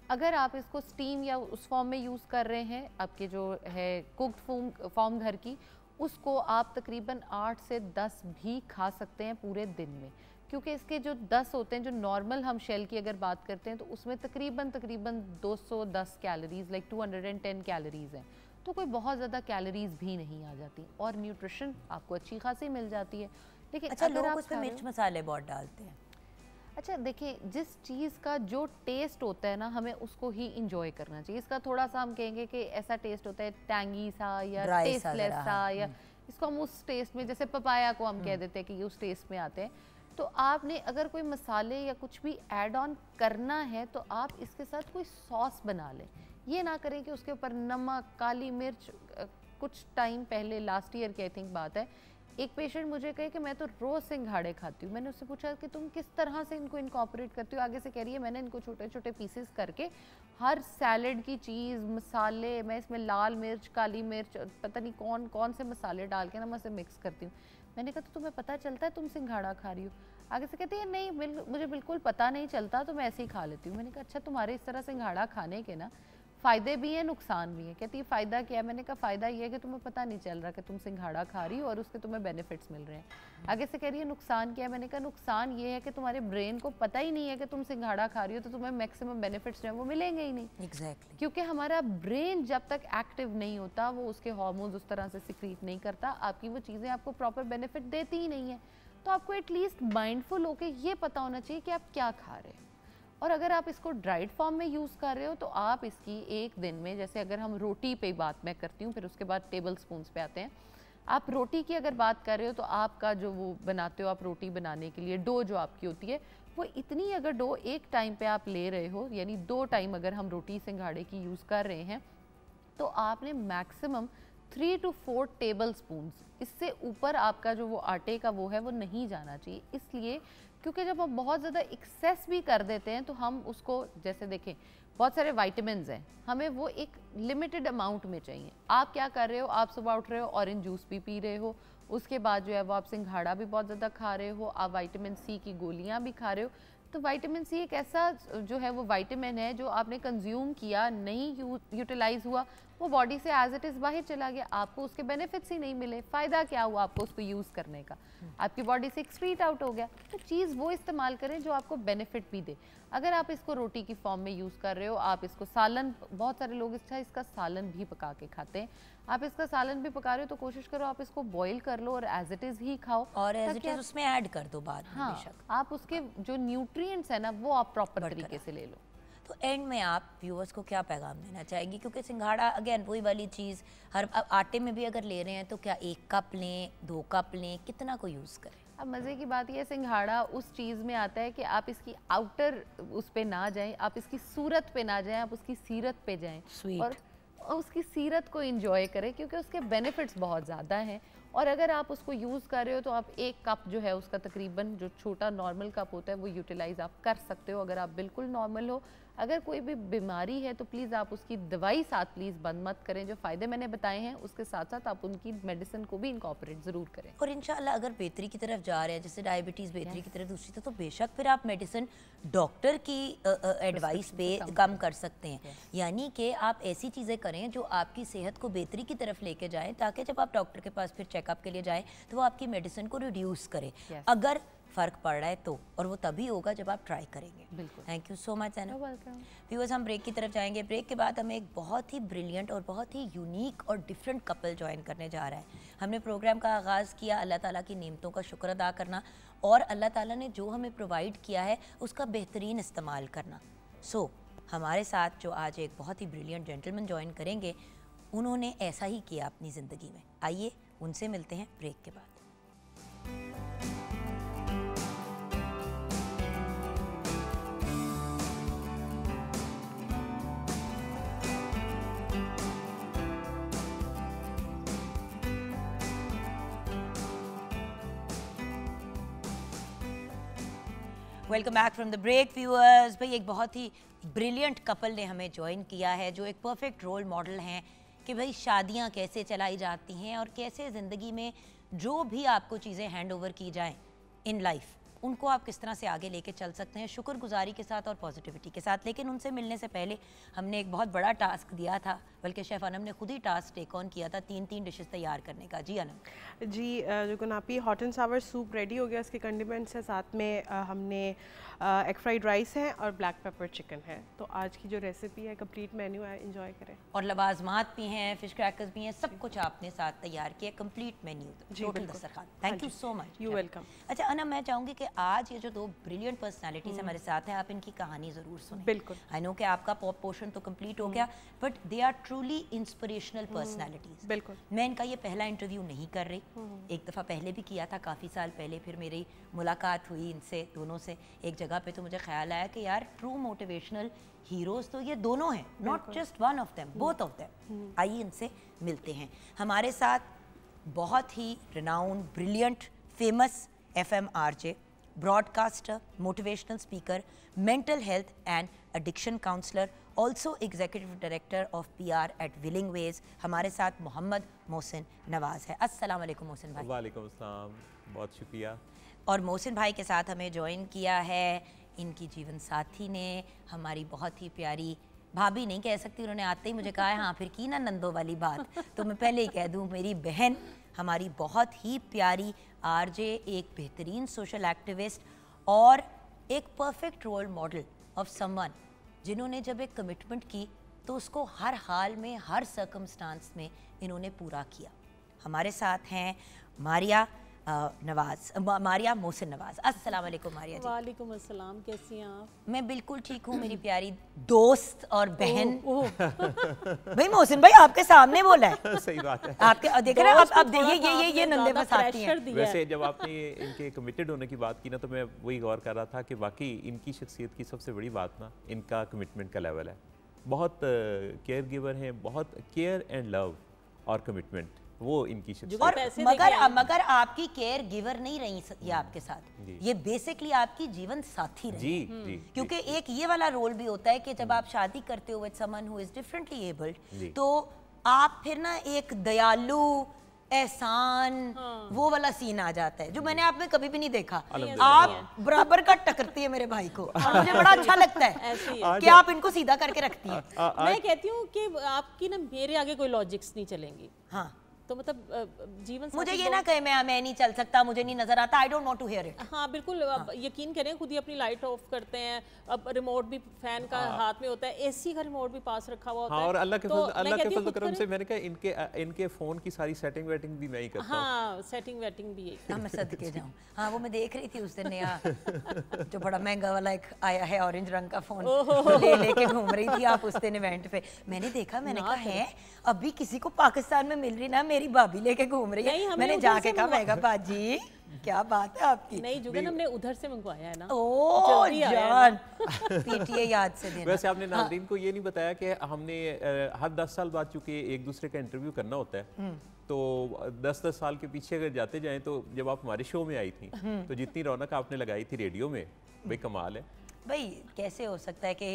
अगर आप इसको स्टीम या उस फॉर्म में यूज़ कर रहे हैं, आपके जो है कुक्ड फॉर्म घर की, उसको आप तकरीबन 8 से 10 भी खा सकते हैं पूरे दिन में, क्योंकि इसके जो 10 होते हैं, जो नॉर्मल हम शेल की अगर बात करते हैं तो उसमें तकरीबन 210 कैलोरीज, लाइक 210 कैलोरीज हैं, तो कोई बहुत ज़्यादा कैलोरीज भी नहीं आ जाती और न्यूट्रिशन आपको अच्छी खासी मिल जाती है। लेकिन अच्छा, अगर लोग आप उसमें मिर्च मसाले बहुत डालते हैं। अच्छा देखिए, जिस चीज़ का जो टेस्ट होता है ना, हमें उसको ही इंजॉय करना चाहिए। इसका थोड़ा सा हम कहेंगे कि ऐसा टेस्ट होता है टैंगी सा या टेस्टलेस सा, या इसको हम उस टेस्ट में, जैसे पपाया को हम कह देते हैं कि ये उस टेस्ट में आते हैं। तो आपने अगर कोई मसाले या कुछ भी ऐड ऑन करना है तो आप इसके साथ कोई सॉस बना लें। ये ना करें कि उसके ऊपर नमक, काली मिर्च। कुछ टाइम पहले, लास्ट ईयर की आई थिंक बात है, एक पेशेंट मुझे कहे कि मैं तो रोज़ सिंघाड़े खाती हूँ। मैंने उससे पूछा कि तुम किस तरह से इनको इनकॉर्पोरेट करती हो? आगे से कह रही है मैंने इनको छोटे छोटे पीसेस करके हर सैलड की चीज़, मसाले, मैं इसमें लाल मिर्च, काली मिर्च, पता नहीं कौन कौन से मसाले डाल के ना मैं इसे मिक्स करती हूँ। मैंने कहा तो तुम्हें पता चलता है तुम सिंघाड़ा खा रही हो? आगे से कहती है नहीं, मुझे बिल्कुल पता नहीं चलता, तो मैं ऐसे ही खा लेती हूँ। मैंने कहा अच्छा, तुम्हारे इस तरह सिंघाड़ा खाने के ना फ़ायदे भी हैं, नुकसान भी है। कहती है फ़ायदा क्या है? मैंने कहा फ़ायदा ये है कि तुम्हें पता नहीं चल रहा कि तुम सिंघाड़ा खा रही हो और उसके तुम्हें बेनिफिट्स मिल रहे हैं। आगे से कह रही है नुकसान क्या है? मैंने कहा नुकसान ये है कि तुम्हारे ब्रेन को पता ही नहीं है कि तुम सिंघाड़ा खा रही हो, तो तुम्हें मैक्सिमम बेनिफिट्स जो है वो मिलेंगे ही नहीं। एग्जैक्टली। क्योंकि हमारा ब्रेन जब तक एक्टिव नहीं होता, वो उसके हार्मोन्स उस तरह से सिक्रीट नहीं करता, आपकी वो चीज़ें आपको प्रॉपर बेनिफिट देती ही नहीं है। तो आपको एटलीस्ट माइंडफुल होकर ये पता होना चाहिए कि आप क्या खा रहे हैं। और अगर आप इसको ड्राइड फॉर्म में यूज़ कर रहे हो तो आप इसकी एक दिन में, जैसे अगर हम रोटी पे बात मैं करती हूँ, फिर उसके बाद टेबल स्पून्स पे आते हैं। आप रोटी की अगर बात कर रहे हो तो आपका जो वो बनाते हो आप रोटी बनाने के लिए डो जो आपकी होती है, वो इतनी अगर डो एक टाइम पे आप ले रहे हो, यानी 2 टाइम अगर हम रोटी सिंघाड़े की यूज़ कर रहे हैं, तो आपने मैक्सिमम 3 to 4 टेबल स्पून्स, इससे ऊपर आपका जो वो आटे का वो है वो नहीं जाना चाहिए। इसलिए क्योंकि जब हम बहुत ज़्यादा एक्सेस भी कर देते हैं तो हम उसको, जैसे देखें बहुत सारे वाइटामिन्स हैं, हमें वो एक लिमिटेड अमाउंट में चाहिए। आप क्या कर रहे हो, आप सुबह उठ रहे हो ऑरेंज जूस भी पी रहे हो, उसके बाद जो है वो आप सिंघाड़ा भी बहुत ज़्यादा खा रहे हो, आप विटामिन सी की गोलियां भी खा रहे हो। तो विटामिन सी एक ऐसा जो है वो विटामिन है जो आपने कंज्यूम किया, नहीं यूटिलाइज हुआ, वो बॉडी से एज इट इज़ बाहर चला गया, आपको उसके बेनिफिट्स ही नहीं मिले, फ़ायदा क्या हुआ आपको उसको यूज़ करने का, आपकी बॉडी से एक्सक्रीट आउट हो गया। तो चीज़ वो इस्तेमाल करें जो आपको बेनिफिट भी दे। अगर आप इसको रोटी की फॉर्म में यूज़ कर रहे हो, आप इसको सालन, बहुत सारे लोग इसका सालन भी पका के खाते हैं, आप इसका सालन भी पका रहे हो तो कोशिश करो आप इसको बॉईल कर लो और एज इट इज़ ही खाओ, और एज इट इज़ उसमें ऐड कर दो बाद में। हाँ, बेशक आप उसके जो न्यूट्रिएंट्स है ना वो आप प्रॉपर तरीके से ले लो। तो एंड में आप व्यूअर्स को क्या पैगाम देना चाहेंगी? क्योंकि सिंघाड़ा अगेन वही वाली चीज़, हर आटे में भी अगर ले रहे हैं तो क्या 1 कप लें, 2 कप लें, कितना को यूज़ करें? अब मज़े की बात यह, सिंघाड़ा उस चीज़ में आता है कि आप इसकी आउटर उस पे ना जाएं, आप इसकी सूरत पे ना जाएं, आप उसकी सीरत पे जाएं और उसकी सीरत को एंजॉय करें, क्योंकि उसके बेनिफिट्स बहुत ज़्यादा हैं। और अगर आप उसको यूज़ कर रहे हो तो आप 1 कप जो है उसका तकरीबन जो छोटा नॉर्मल कप होता है वो यूटिलाइज़ आप कर सकते हो अगर आप बिल्कुल नॉर्मल हो। अगर कोई भी बीमारी है तो प्लीज़ आप उसकी दवाई साथ प्लीज़ बंद मत करें। जो फ़ायदे मैंने बताए हैं उसके साथ साथ आप उनकी मेडिसिन को भी इनकॉर्पोरेट ज़रूर करें। और इंशाल्लाह अगर बेहतरी की तरफ जा रहे हैं, जैसे डायबिटीज़ बेहतरी की तरफ दूसरी तरफ, तो बेशक फिर आप मेडिसिन डॉक्टर की एडवाइस पे कम कर सकते हैं। यानी कि आप ऐसी चीज़ें करें जो आपकी सेहत को बेहतरी की तरफ लेके जाएं, ताकि जब आप डॉक्टर के पास फिर चेकअप के लिए जाएं तो वो आपकी मेडिसिन को रिड्यूस करे अगर फ़र्क पड़ रहा है तो, और वो तभी होगा जब आप ट्राई करेंगे। बिल्कुल। Thank you so much Zainab. Welcome. Viewers, हम ब्रेक की तरफ जाएंगे। ब्रेक के बाद हमें एक बहुत ही ब्रिलियंट और बहुत ही यूनिक और डिफरेंट कपल ज्वाइन करने जा रहा है। हमने प्रोग्राम का आगाज़ किया अल्लाह ताला की नेमतों का शुक्र अदा करना और अल्लाह ताला ने जो हमें प्रोवाइड किया है उसका बेहतरीन इस्तेमाल करना। सो हमारे साथ जो आज एक बहुत ही ब्रिलियंट जेंटलमैन ज्वाइन करेंगे, उन्होंने ऐसा ही किया अपनी ज़िंदगी में। आइए उनसे मिलते हैं ब्रेक के बाद। Welcome back from the break viewers. भाई एक बहुत ही ब्रिलियंट कपल ने हमें ज्वाइन किया है जो एक परफेक्ट रोल मॉडल हैं कि भाई शादियां कैसे चलाई जाती हैं और कैसे ज़िंदगी में जो भी आपको चीज़ें हैंड ओवर की जाएं इन लाइफ, उनको आप किस तरह से आगे लेके चल सकते हैं शुक्रगुजारी के साथ और पॉजिटिविटी के साथ। लेकिन उनसे मिलने से पहले हमने एक बहुत बड़ा टास्क दिया था, बल्कि शेफ़ अनम ने खुद ही टास्क टेक ऑन किया था 3 डिशेस तैयार करने का। जी अनम। जी जो गुनापी hot and sour soup ready हो गया, उसके कंडिमेंट्स है, साथ में हमने एग फ्राइड राइस है और ब्लैक पेपर चिकन है। तो आज की जो रेसिपी है कंप्लीट मेन्यू है, एंजॉय करें। और लवाजमात भी हैं, फिश क्रैकर्स भी हैं, सब कुछ आपने साथ तैयार किया, कंप्लीट मेन्यू, टोटल दस्तरखान। Thank you so much. You welcome. अच्छा अनम, मैं चाहूँगी कि आज ये जो 2 ब्रिलियंट पर्सनालिटीज़ हमारे साथ हैं, आप इनकी कहानी ज़रूर सुनें। बिल्कुल। आई नो कि आपका पॉप पोर्शन तो कंप्लीट हो गया, but they are truly inspirational personalities. बिल्कुल। मैं इनका ये पहला इंटरव्यू नहीं कर रही, एक दफ़ा पहले भी किया था, काफ़ी साल पहले। फिर मेरी मुलाकात हुई इनसे दोनों से एक जगह पे, तो मुझे ख्याल आया कि यार ट्रू मोटिवेशनल हीरोज़ तो ये दोनों हैं, not just one of them, both of them. आइए इनसे मिलते हैं। हमारे साथ बहुत ही renowned, brilliant, famous FM RJ, broadcaster, motivational speaker, mental health and addiction counsellor, also executive director of PR at Willing Ways, हमारे साथ मोहम्मद मोहसिन नवाज़ है। अस्सलाम वालेकुम मोहसिन भाई। वालेकुम अस्सलाम, बहुत शुक्रिया। और मोहसिन भाई के साथ हमें ज्वाइन किया है इनकी जीवन साथी ने, हमारी बहुत ही प्यारी भाभी नहीं कह सकती, उन्होंने आते ही मुझे कहा है हाँ फिर की ना नंदो वाली बात, तो मैं पहले ही कह दूँ, मेरी बहन, हमारी बहुत ही प्यारी RJ, एक बेहतरीन सोशल एक्टिविस्ट और एक perfect role model of someone जिन्होंने जब एक कमिटमेंट की तो उसको हर हाल में, हर सर्कमस्टांस में इन्होंने पूरा किया। हमारे साथ हैं मारिया मारिया मोहसिन नवाज़। अस्सलाम वालेकुम मारिया जी। वालेकुम अस्सलाम, कैसी हैं आप? मैं बिल्कुल ठीक हूँ मेरी प्यारी दोस्त और बहन। भाई मोहसिन भाई आपके सामने बोला है। सही बात है। आपके देख रहे हैं अब देखिए ये नंदे फसाती हैं। वैसे जब आपने इनके कमिटेड होने की बात की ना, तो मैं वही गौर कर रहा था कि वाकई इनकी शख्सियत की सबसे बड़ी बात ना इनका कमिटमेंट का लेवल है। बहुत केयर गिवर हैं, बहुत केयर एंड लव और कमिटमेंट, वो इनकी शख्सियत और है। पैसे मगर देके मगर आपकी केयर गिवर नहीं रही ये आपके साथ, जी। ये बेसिकली आपकी जीवन साथी रही। जी जी क्योंकि एक ये वाला रोल भी होता है कि जब आप शादी करते हो with someone who is differently जी। एबल्ड, तो आप फिर ना एक दयालु एहसान वो वाला सीन आ जाता है जो मैंने आप में कभी भी नहीं देखा। आप बराबर का टकरती है मेरे भाई को और मुझे बड़ा अच्छा लगता ऐसे ही है कि आप इनको सीधा करके रखती हैं। मैं कहती हूँ कि आपकी ना मेरे आगे कोई लॉजिक्स नहीं चलेंगी, हाँ, तो मतलब जीवन मुझे साथी ये ना कहे मैं नहीं चल सकता, मुझे नहीं नजर आता, I don't want to hear it. हाँ बिल्कुल, अब यकीन करें खुद ही अपनी लाइट ऑफ करते हैं, अब रिमोट भी फैन का हाथ में होता है, एसी का रिमोट भी पास रखा हुआ होता हाँ, है। और अल्लाह के तो फजल, मैं अल्लाह के कहती हूँ फजल खुद करम से करें। मैंने कहा इनके फ़ोन की सारी सेटिंग वेटिंग भी मैं ही करता हूँ। हाँ, सेटिंग वेटिंग भी है। हाँ, मैं सदके जाऊँ। हाँ, वो मैं देख रही थी उस दिन नया जो बड़ा महंगा वाला एक आया है ऑरेंज रंग का फोन, ले लेके घूम रही थी आप उस दिन इवेंट पे। मैंने देखा, मैंने कहा है अभी किसी को पाकिस्तान में मिल रही ना, मेरी भाभी लेके घूम रही नहीं, है। हमने मैंने उधर जाके से कहा मैं कहा बाजी क्या बात है आपकी। नहीं जुगन, हमने उधर से मंगवाया है ना। ओ जल्दी आया है जान, पीटीए याद से देना। वैसे आपने नाज़रीन को ये नहीं बताया कि हमने हर 10 साल बाद चूंकि एक दूसरे का इंटरव्यू करना होता है, तो 10-10 साल के पीछे अगर जाते जाएं तो जब आप हमारे शो में आई थी तो जितनी रौनक आपने लगाई थी रेडियो में, भाई कमाल है। भाई कैसे हो सकता है कि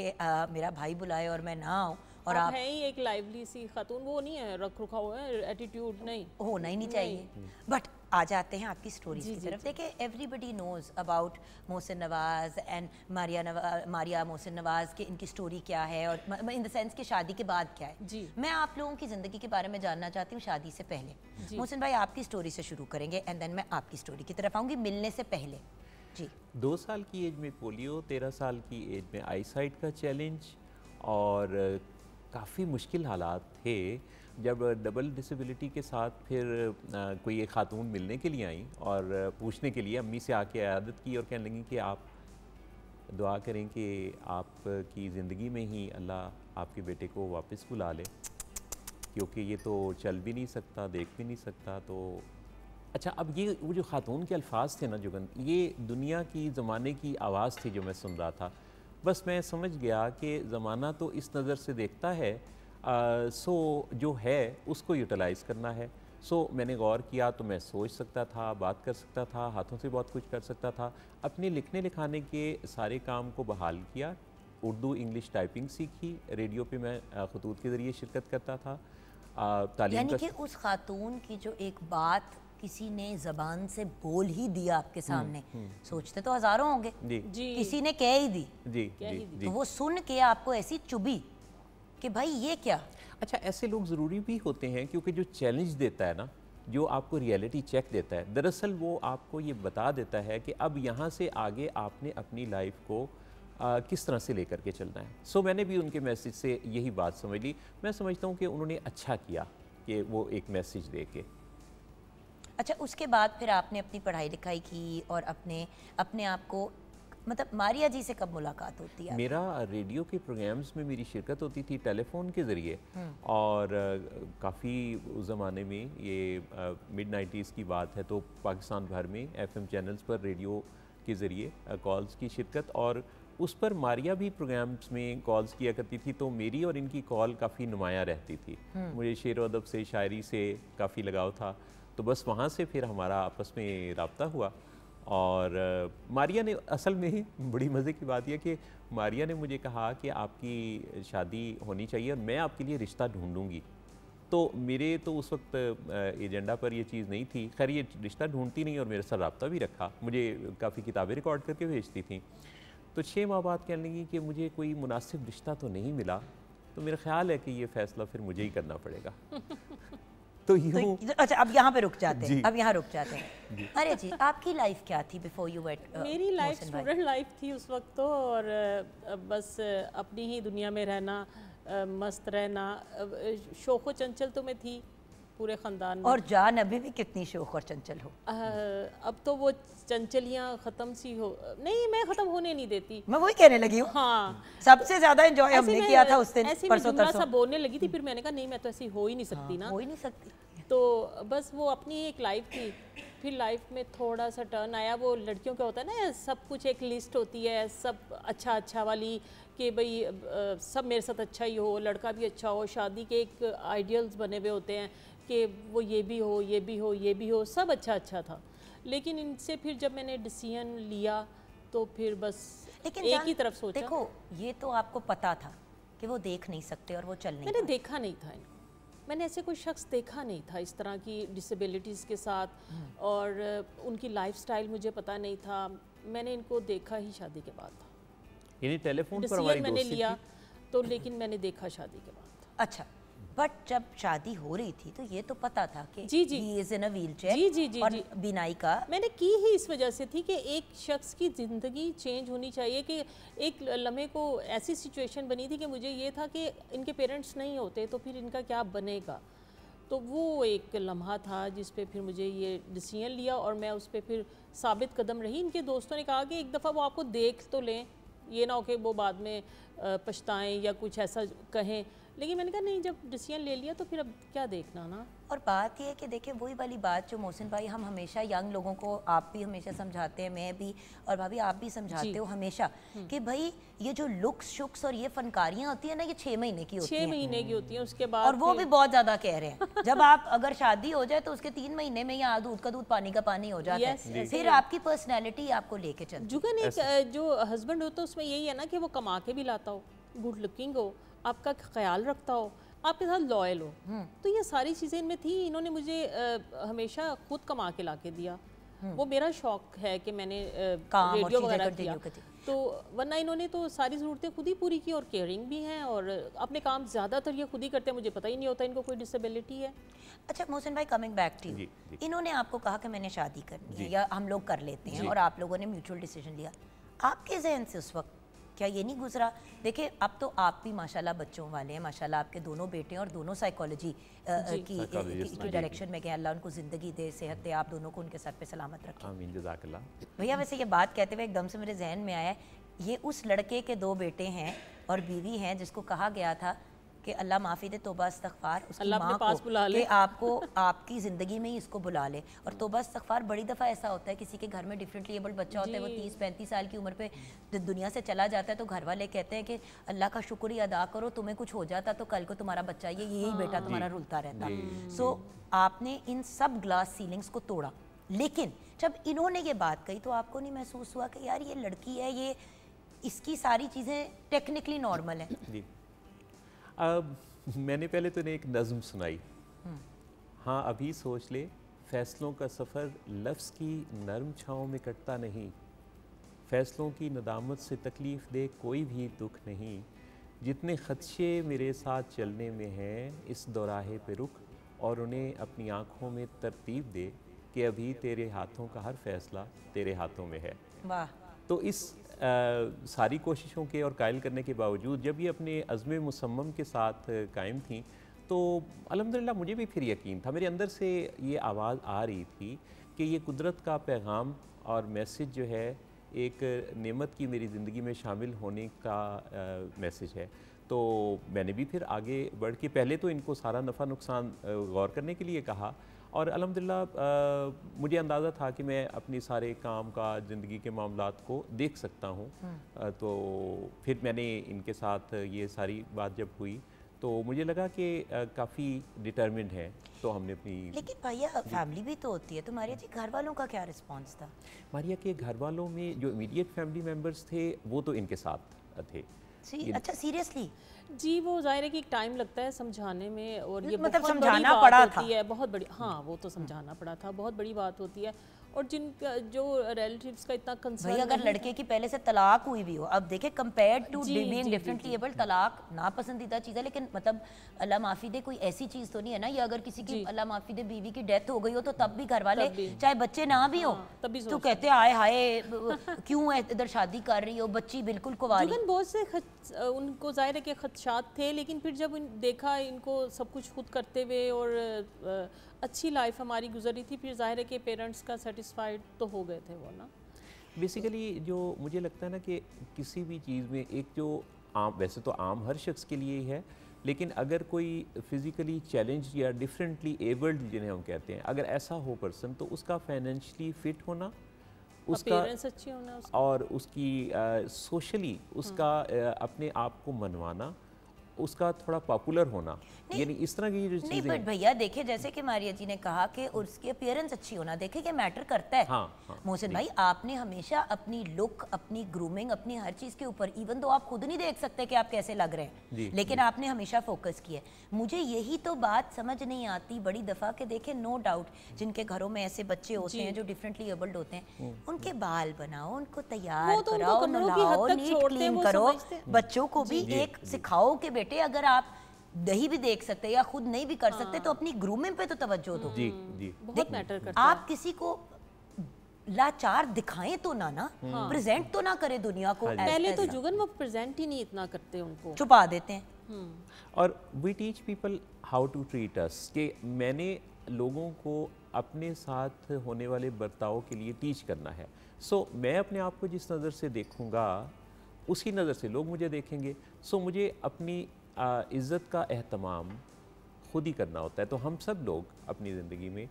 मेरा भाई बुलाए और मैं ना आऊँ और आप आप हैं ही एक लाइवली सी खातून, वो नहीं है रख रुखा हुआ है, एटीट्यूड नहीं। होना ही नहीं चाहिए। बट आ जाते हैं आपकी स्टोरीज की तरफ। देखिए, everybody knows about Mohsin Nawaz and Maria Mohsin Nawaz के इनकी स्टोरी क्या है और इन द सेंस कि शादी के बाद क्या है। जी। मैं आप लोगों की ज़िंदगी के बारे में जानना चाहती हूँ शादी से पहले। मोहसिन भाई, आपकी स्टोरी से शुरू करेंगे एंड देन मैं आपकी स्टोरी की तरफ आऊँगी मिलने से पहले। जी। 2 साल की एज में पोलियो, 13 साल की एज में आईसाइट का चैलेंज, और काफ़ी मुश्किल हालात थे जब डबल डिसेबिलिटी के साथ फिर कोई एक खातून मिलने के लिए आई और पूछने के लिए अम्मी से आके इयादत की और कहने लगी कि आप दुआ करें कि आपकी ज़िंदगी में ही अल्लाह आपके बेटे को वापस बुला ले, क्योंकि ये तो चल भी नहीं सकता, देख भी नहीं सकता। तो अच्छा, अब ये वो जो खातून के अल्फाज थे ना जुगन, ये दुनिया की ज़माने की आवाज़ थी जो मैं सुन रहा था। बस मैं समझ गया कि ज़माना तो इस नज़र से देखता है, सो जो है उसको यूटिलाइज़ करना है। सो मैंने गौर किया तो मैं सोच सकता था, बात कर सकता था, हाथों से बहुत कुछ कर सकता था। अपने लिखने लिखाने के सारे काम को बहाल किया, उर्दू इंग्लिश टाइपिंग सीखी, रेडियो पे मैं खतूत के ज़रिए शिरकत करता था। तालीम यानी का कि उस खातून की जो एक बात किसी ने ज़बान से बोल ही दिया आपके सामने, सोचते तो हज़ारों होंगे, जी जी किसी ने कह ही दी, जी जी जी। तो वो सुन के आपको ऐसी चुभी कि भाई ये क्या। अच्छा, ऐसे लोग ज़रूरी भी होते हैं क्योंकि जो चैलेंज देता है ना, जो आपको रियलिटी चेक देता है, दरअसल वो आपको ये बता देता है कि अब यहाँ से आगे आपने अपनी लाइफ को किस तरह से लेकर के चलना है। सो मैंने भी उनके मैसेज से यही बात समझ ली। मैं समझता हूँ कि उन्होंने अच्छा किया कि वो एक मैसेज दे के। अच्छा, उसके बाद फिर आपने अपनी पढ़ाई लिखाई की और अपने आप को, मतलब मारिया जी से कब मुलाकात होती है? मेरा रेडियो के प्रोग्राम्स में मेरी शिरकत होती थी टेलीफोन के ज़रिए, और काफ़ी उस ज़माने में ये मिड 90s की बात है, तो पाकिस्तान भर में FM चैनल्स पर रेडियो के ज़रिए कॉल्स की शिरकत, और उस पर मारिया भी प्रोग्राम्स में कॉल्स किया करती थी, तो मेरी और इनकी कॉल काफ़ी नुमाया रहती थी। मुझे शेर व अदब से, शायरी से काफ़ी लगाव था, तो बस वहाँ से फिर हमारा आपस में रब्ता हुआ। और मारिया ने, असल में बड़ी मज़े की बात यह कि मारिया ने मुझे कहा कि आपकी शादी होनी चाहिए और मैं आपके लिए रिश्ता ढूंढूंगी। तो मेरे तो उस वक्त एजेंडा पर ये चीज़ नहीं थी। खैर, ये रिश्ता ढूंढती नहीं और मेरे साथ रब्ता भी रखा, मुझे काफ़ी किताबें रिकॉर्ड करके भेजती थी। तो 6 माह बाद कहने लगी कि मुझे कोई मुनासिब रिश्ता तो नहीं मिला, तो मेरा ख्याल है कि ये फ़ैसला फिर मुझे ही करना पड़ेगा। तो यूँ अच्छा, अब यहाँ पे रुक जाते हैं, अब यहाँ रुक जाते हैं। अरे जी, आपकी लाइफ क्या थी बिफोर यू वेट? मेरी लाइफ स्टूडेंट लाइफ थी उस वक्त तो, और बस अपनी ही दुनिया में रहना, मस्त रहना। शौक़ व चंचल तो मैं थी पूरे ख़ानदान में, और जान अभी भी कितनी शौक़ और चंचल हो। अब तो वो चंचलियाँ ख़त्म सी हो, नहीं मैं ख़त्म होने नहीं देती। मैं वही कहने लगी हूँ, हाँ, सबसे ज़्यादा एंजॉय हमने किया था उस दिन, ऐसे परसों मैं तरसों। सा बोलने लगी थी, फिर मैंने कहा नहीं मैं तो ऐसी हो ही नहीं सकती ना, हो ही नहीं सकती। तो बस वो अपनी एक लाइफ थी। फिर लाइफ में थोड़ा सा टर्न आया, वो लड़कियों का होता है ना, सब कुछ एक लिस्ट होती है, सब अच्छा वाली, कि भाई सब मेरे साथ अच्छा ही हो, लड़का भी अच्छा हो, शादी के एक आइडियल्स बने हुए होते हैं कि वो ये भी हो, ये भी हो, ये भी हो, सब अच्छा अच्छा था। लेकिन इनसे फिर जब मैंने डिसीजन लिया तो फिर बस लेकिन एक ही तरफ सोचा। देखो, ये तो आपको पता था कि वो देख नहीं सकते और वो चल नहीं मैंने पाते। देखा नहीं था इनको, मैंने ऐसे कोई शख्स देखा नहीं था इस तरह की डिसेबिलिटीज़ के साथ, और उनकी लाइफस्टाइल मुझे पता नहीं था। मैंने इनको देखा ही शादी के बाद था। यानी टेलीफोन पर हमारी डिसीजन मैंने दोस्ती लिया थी। तो, लेकिन मैंने देखा शादी के बाद। अच्छा, बट जब शादी हो रही थी तो ये तो पता था कि जी, जी। he is in a wheelchair, जी, जी, जी, और जी। बिनाई का मैंने की ही इस वजह से थी कि एक शख्स की ज़िंदगी चेंज होनी चाहिए। कि एक लम्हे को ऐसी सिचुएशन बनी थी कि मुझे ये था कि इनके पेरेंट्स नहीं होते तो फिर इनका क्या बनेगा। तो वो एक लम्हा था जिस पे फिर मुझे ये डिसीजन लिया, और मैं उस पर फिर साबित कदम रही। इनके दोस्तों ने कहा कि एक दफ़ा वो आपको देख तो लें, ये ना हो कि वो बाद में पछताएं या कुछ ऐसा कहें। लेकिन मैंने कहा नहीं, जब डिसीजन ले लिया तो फिर अब क्या देखना ना। और बात ये है कि देखिए वही वाली बात जो मोहसिन भाई, हम हमेशा यंग लोगों को, आप भी हमेशा समझाते हैं, मैं भी, और भाभी आप भी समझाते हो हमेशा कि भाई ये जो लुक्स शुक्स और ये फनकारियाँ होती है ना, ये 6 महीने की होती 6 हैं, महीने की होती है, उसके बाद और वो फिर- भी बहुत ज़्यादा कह रहे हैं। जब आप अगर शादी हो जाए तो उसके 3 महीने में या दूध का दूध पानी का पानी हो जाता Yes, है। ऐसे फिर ही। आपकी पर्सनैलिटी आपको लेके चलती है। जुगन एक जो हस्बैंड होता है उसमें यही है ना कि वो कमा के भी लाता हो, गुड लुकिंग हो, आपका ख्याल रखता हो, आपके साथ लॉयल हो। तो ये सारी चीज़ें इनमें थी। इन्होंने मुझे हमेशा खुद कमा के ला के दिया। वो मेरा शौक है कि मैंने काम और रेडियो चीज़ें वगैरह continue किया, करती। तो वरना इन्होंने तो सारी ज़रूरतें खुद ही पूरी की, और केयरिंग भी हैं, और अपने काम ज़्यादातर ये खुद ही करते हैं। मुझे पता ही नहीं होता इनको कोई डिसेबिलिटी है। अच्छा मोहसिन भाई, कमिंग बैक टू जी, यू, जी। इन्होंने आपको कहा कि मैंने शादी करनी है जी। या हम लोग कर लेते हैं, जी। और आप लोगों ने म्यूचुअल डिसीजन लिया। आपके जहन से उस वक्त क्या ये नहीं गुजरा? देखिए अब तो आप भी माशाल्लाह बच्चों वाले हैं, माशाल्लाह आपके दोनों बेटे हैं और दोनों साइकोलॉजी Psychologist, की जी। डायरेक्शन में गए। अल्लाह उनको ज़िंदगी दे, सेहत दे, आप दोनों को उनके सर पे सलामत रखे। आमीन, जज़ाकल्लाह। भैया वैसे ये बात कहते हुए एकदम से मेरे जहन में आया, ये उस लड़के के 2 बेटे हैं और बीवी हैं जिसको कहा गया था कि अल्लाह माफ़ी दे, तौबा इस्तग़फ़ार उसकी अल्लाह अपने माँ पास को बुला ले। कि आपको आपकी ज़िंदगी में ही इसको बुला ले। और तौबा इस्तग़फ़ार बड़ी दफ़ा ऐसा होता है, किसी के घर में डिफरेंटली एबल्ड बच्चा होता है, वो 30-35 साल की उम्र पे दुनिया से चला जाता है, तो घर वाले कहते हैं कि अल्लाह का शुक्र ही अदा करो, तुम्हें कुछ हो जाता तो कल को तुम्हारा बच्चा यही बेटा तुम्हारा रुलता रहता। सो आपने इन सब ग्लास सीलिंग्स को तोड़ा। लेकिन जब इन्होंने ये बात कही तो आपको नहीं महसूस हुआ कि यार ये लड़की है, ये इसकी सारी चीज़ें टेक्निकली नॉर्मल है? जी, अब मैंने पहले तो इन्हें एक नज़्म सुनाई। हाँ अभी सोच ले, फैसलों का सफ़र लफ्ज़ की नरम छाँव में कटता नहीं, फैसलों की नदामत से तकलीफ़ दे कोई भी दुख नहीं, जितने ख़दशे मेरे साथ चलने में हैं इस दौराहे पे रुक, और उन्हें अपनी आँखों में तरतीब दे कि अभी तेरे हाथों का हर फैसला तेरे हाथों में है। वाह। तो इस सारी कोशिशों के और कायल करने के बावजूद जब ये अपने अज़्म मुसम्मम के साथ कायम थी, तो अल्हम्दुलिल्लाह मुझे भी फिर यकीन था, मेरे अंदर से ये आवाज़ आ रही थी कि ये कुदरत का पैगाम और मैसेज जो है, एक नेमत की मेरी ज़िंदगी में शामिल होने का मैसेज है। तो मैंने भी फिर आगे बढ़ के पहले तो इनको सारा नफ़ा नुकसान गौर करने के लिए कहा, और अल्हम्दुलिल्लाह मुझे अंदाज़ा था कि मैं अपनी सारे काम का, ज़िंदगी के मामलात को देख सकता हूँ। तो फिर मैंने इनके साथ ये सारी बात जब हुई तो मुझे लगा कि काफ़ी डिटर्मिन्ड है, तो हमने अपनी। लेकिन भैया फैमिली भी तो होती है, तो मारिया जी घर वालों का क्या रिस्पॉन्स था? मारिया के घर वालों में जो इमीडिएट फैमिली मेम्बर्स थे वो तो इनके साथ थे। अच्छा सीरियसली? जी, वो जाहिर है कि टाइम लगता है समझाने में, और ये मतलब बहुत समझाना बड़ी पड़ा बात था। होती है, बहुत बड़ी। हाँ, वो तो समझाना पड़ा था, बहुत बड़ी बात होती है। और जिन जो रिलेटिव्स का इतना कंसर्न, भाई अगर लड़के की पहले से तलाक हुई भी हो, अब देखे कंपेयर टू जी, बीइंग जी, डिफरेंटली एबल्ड, तलाक नापसंदीदा चीज़ है, लेकिन मतलब अल्लाह माफ़ी दे कोई ऐसी चीज़ तो नहीं है ना, ये अगर किसी की अल्लाह माफ़ी दे बीवी की डेथ हो गई हो तो तब भी घर वाले, चाहे बच्चे ना भी हो, तब भी तो कहते हैं आए हाय क्यों इधर शादी कर रही हो, बच्ची बिल्कुल कुंवारी। जुगन बहुत से उनको जाहिर है कि खदशात थे, लेकिन फिर जब देखा इनको सब कुछ खुद करते हुए और अच्छी लाइफ हमारी गुजर रही थी, फिर जाहिर है कि पेरेंट्स का सेटिस्फाइड तो हो गए थे वो ना। बेसिकली जो मुझे लगता है ना कि किसी भी चीज़ में एक जो आम, वैसे तो आम हर शख्स के लिए ही है, लेकिन अगर कोई फिज़िकली चैलेंज या डिफरेंटली एबल्ड जिन्हें हम कहते हैं, अगर ऐसा हो पर्सन, तो उसका फाइनेंशियली फिट होना, उसका पेरेंट्स अच्छे होना, उसका और उसकी सोशली उसका अपने आप को मनवाना, उसका थोड़ा पॉपुलर होना, यानी इस तरह की जो नहीं, चीज़ें। बट भैया देखिए, जैसे कि मारिया जी ने कहा कि उसकी अपीयरेंस अच्छी होना, देखिए कि मैटर करता है। हाँ, मोहसिन भाई, आपने हमेशा अपनी लुक, अपनी ग्रूमिंग, अपनी हर चीज़ के ऊपर, इवन तो आप खुद नहीं देख सकते कि आप कैसे लग रहे हैं, लेकिन आपने हमेशा फोकस किया। मुझे यही तो बात समझ नहीं आती बड़ी दफ़ा कि देखें, नो डाउट जिनके घरों में ऐसे बच्चे होते हैं जो डिफरेंटली एबल्ड होते हैं, उनके बाल बनाओ, उनको तैयार तो कराओ, कमरों की हद नहलाओ, तक नीट छोड़ते हैं, क्लीन वो करो, समझते हैं। बच्चों को भी एक सिखाओ कि बेटे अगर आप नहीं भी देख सकते या खुद नहीं भी कर सकते तो अपनी ग्रूमिंग पे तो तवज्जो दो। जी जी, बहुत मैटर करता है। आप किसी को लाचार दिखाएं तो ना प्रेजेंट तो ना करें दुनिया को। पहले तो जुगन वो प्रेजेंट ही नहीं इतना करते, उनको छुपा देते हैं। और we teach people how to treat us, कि मैंने लोगों को अपने साथ होने वाले बर्ताव के लिए टीच करना है। सो मैं अपने आप को जिस नज़र से देखूंगा उसी नज़र से लोग मुझे देखेंगे। सो मुझे अपनी इज़्ज़त का एहतमाम खुद ही करना होता है। तो हम सब लोग अपनी ज़िंदगी में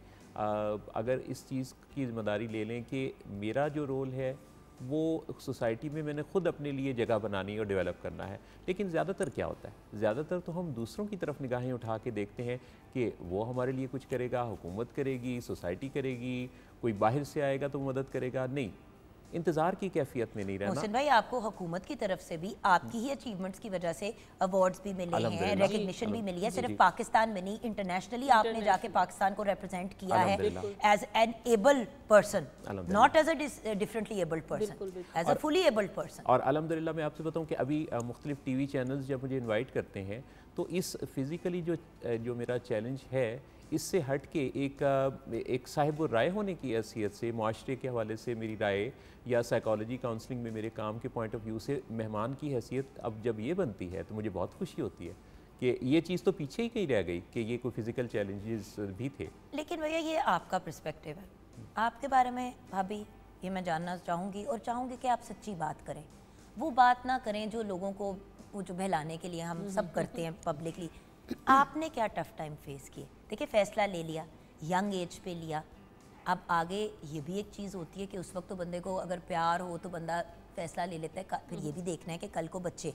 अगर इस चीज़ की ज़िम्मेदारी ले लें कि मेरा जो रोल है वो सोसाइटी में मैंने खुद अपने लिए जगह बनानी और डेवलप करना है। लेकिन ज़्यादातर क्या होता है, ज़्यादातर तो हम दूसरों की तरफ निगाहें उठा के देखते हैं कि वो हमारे लिए कुछ करेगा, हुकूमत करेगी, सोसाइटी करेगी, कोई बाहर से आएगा तो मदद करेगा। नहीं, इंतज़ार की कैफियत में नहीं रहना। मोहसिन भाई, आपको हुकूमत की तरफ से भी आपकी ही अचीवमेंट्स की वजह से अवार्ड्स भी मिले हैं, रिकग्निशन भी मिली है। सिर्फ पाकिस्तान में नहीं, इंटरनेशनली आपने जाके पाकिस्तान को रिप्रेजेंट किया है as an able person, not as a differently abled person, as a fully abled person. और अल्हम्दुलिल्लाह मैं आपसे बताऊं कि अभी मुख्तलिफ टीवी चैनल्स जब मुझे इनवाइट करते हैं तो इस फिज़िकली जो मेरा चैलेंज है, इससे हट के एक साहिब राय होने की हैसियत से, माशरे के हवाले से मेरी राय या साइकोलॉजी काउंसलिंग में मेरे काम के पॉइंट ऑफ व्यू से मेहमान की हैसियत अब जब ये बनती है तो मुझे बहुत खुशी होती है कि ये चीज़ तो पीछे ही कहीं रह गई कि ये कोई फिज़िकल चैलेंजेस भी थे। लेकिन भैया ये आपका पर्सपेक्टिव है, आपके बारे में भाभी ये मैं जानना चाहूँगी और चाहूँगी कि आप सच्ची बात करें, वो बात ना करें जो लोगों को वो जो बहलाने के लिए हम सब करते हैं पब्लिकली। आपने क्या टफ टाइम फेस किए? देखिए, फैसला ले लिया, यंग एज पे लिया, अब आगे ये भी एक चीज़ होती है कि उस वक्त तो बंदे को अगर प्यार हो तो बंदा फैसला ले लेता है, फिर ये भी देखना है कि कल को बच्चे,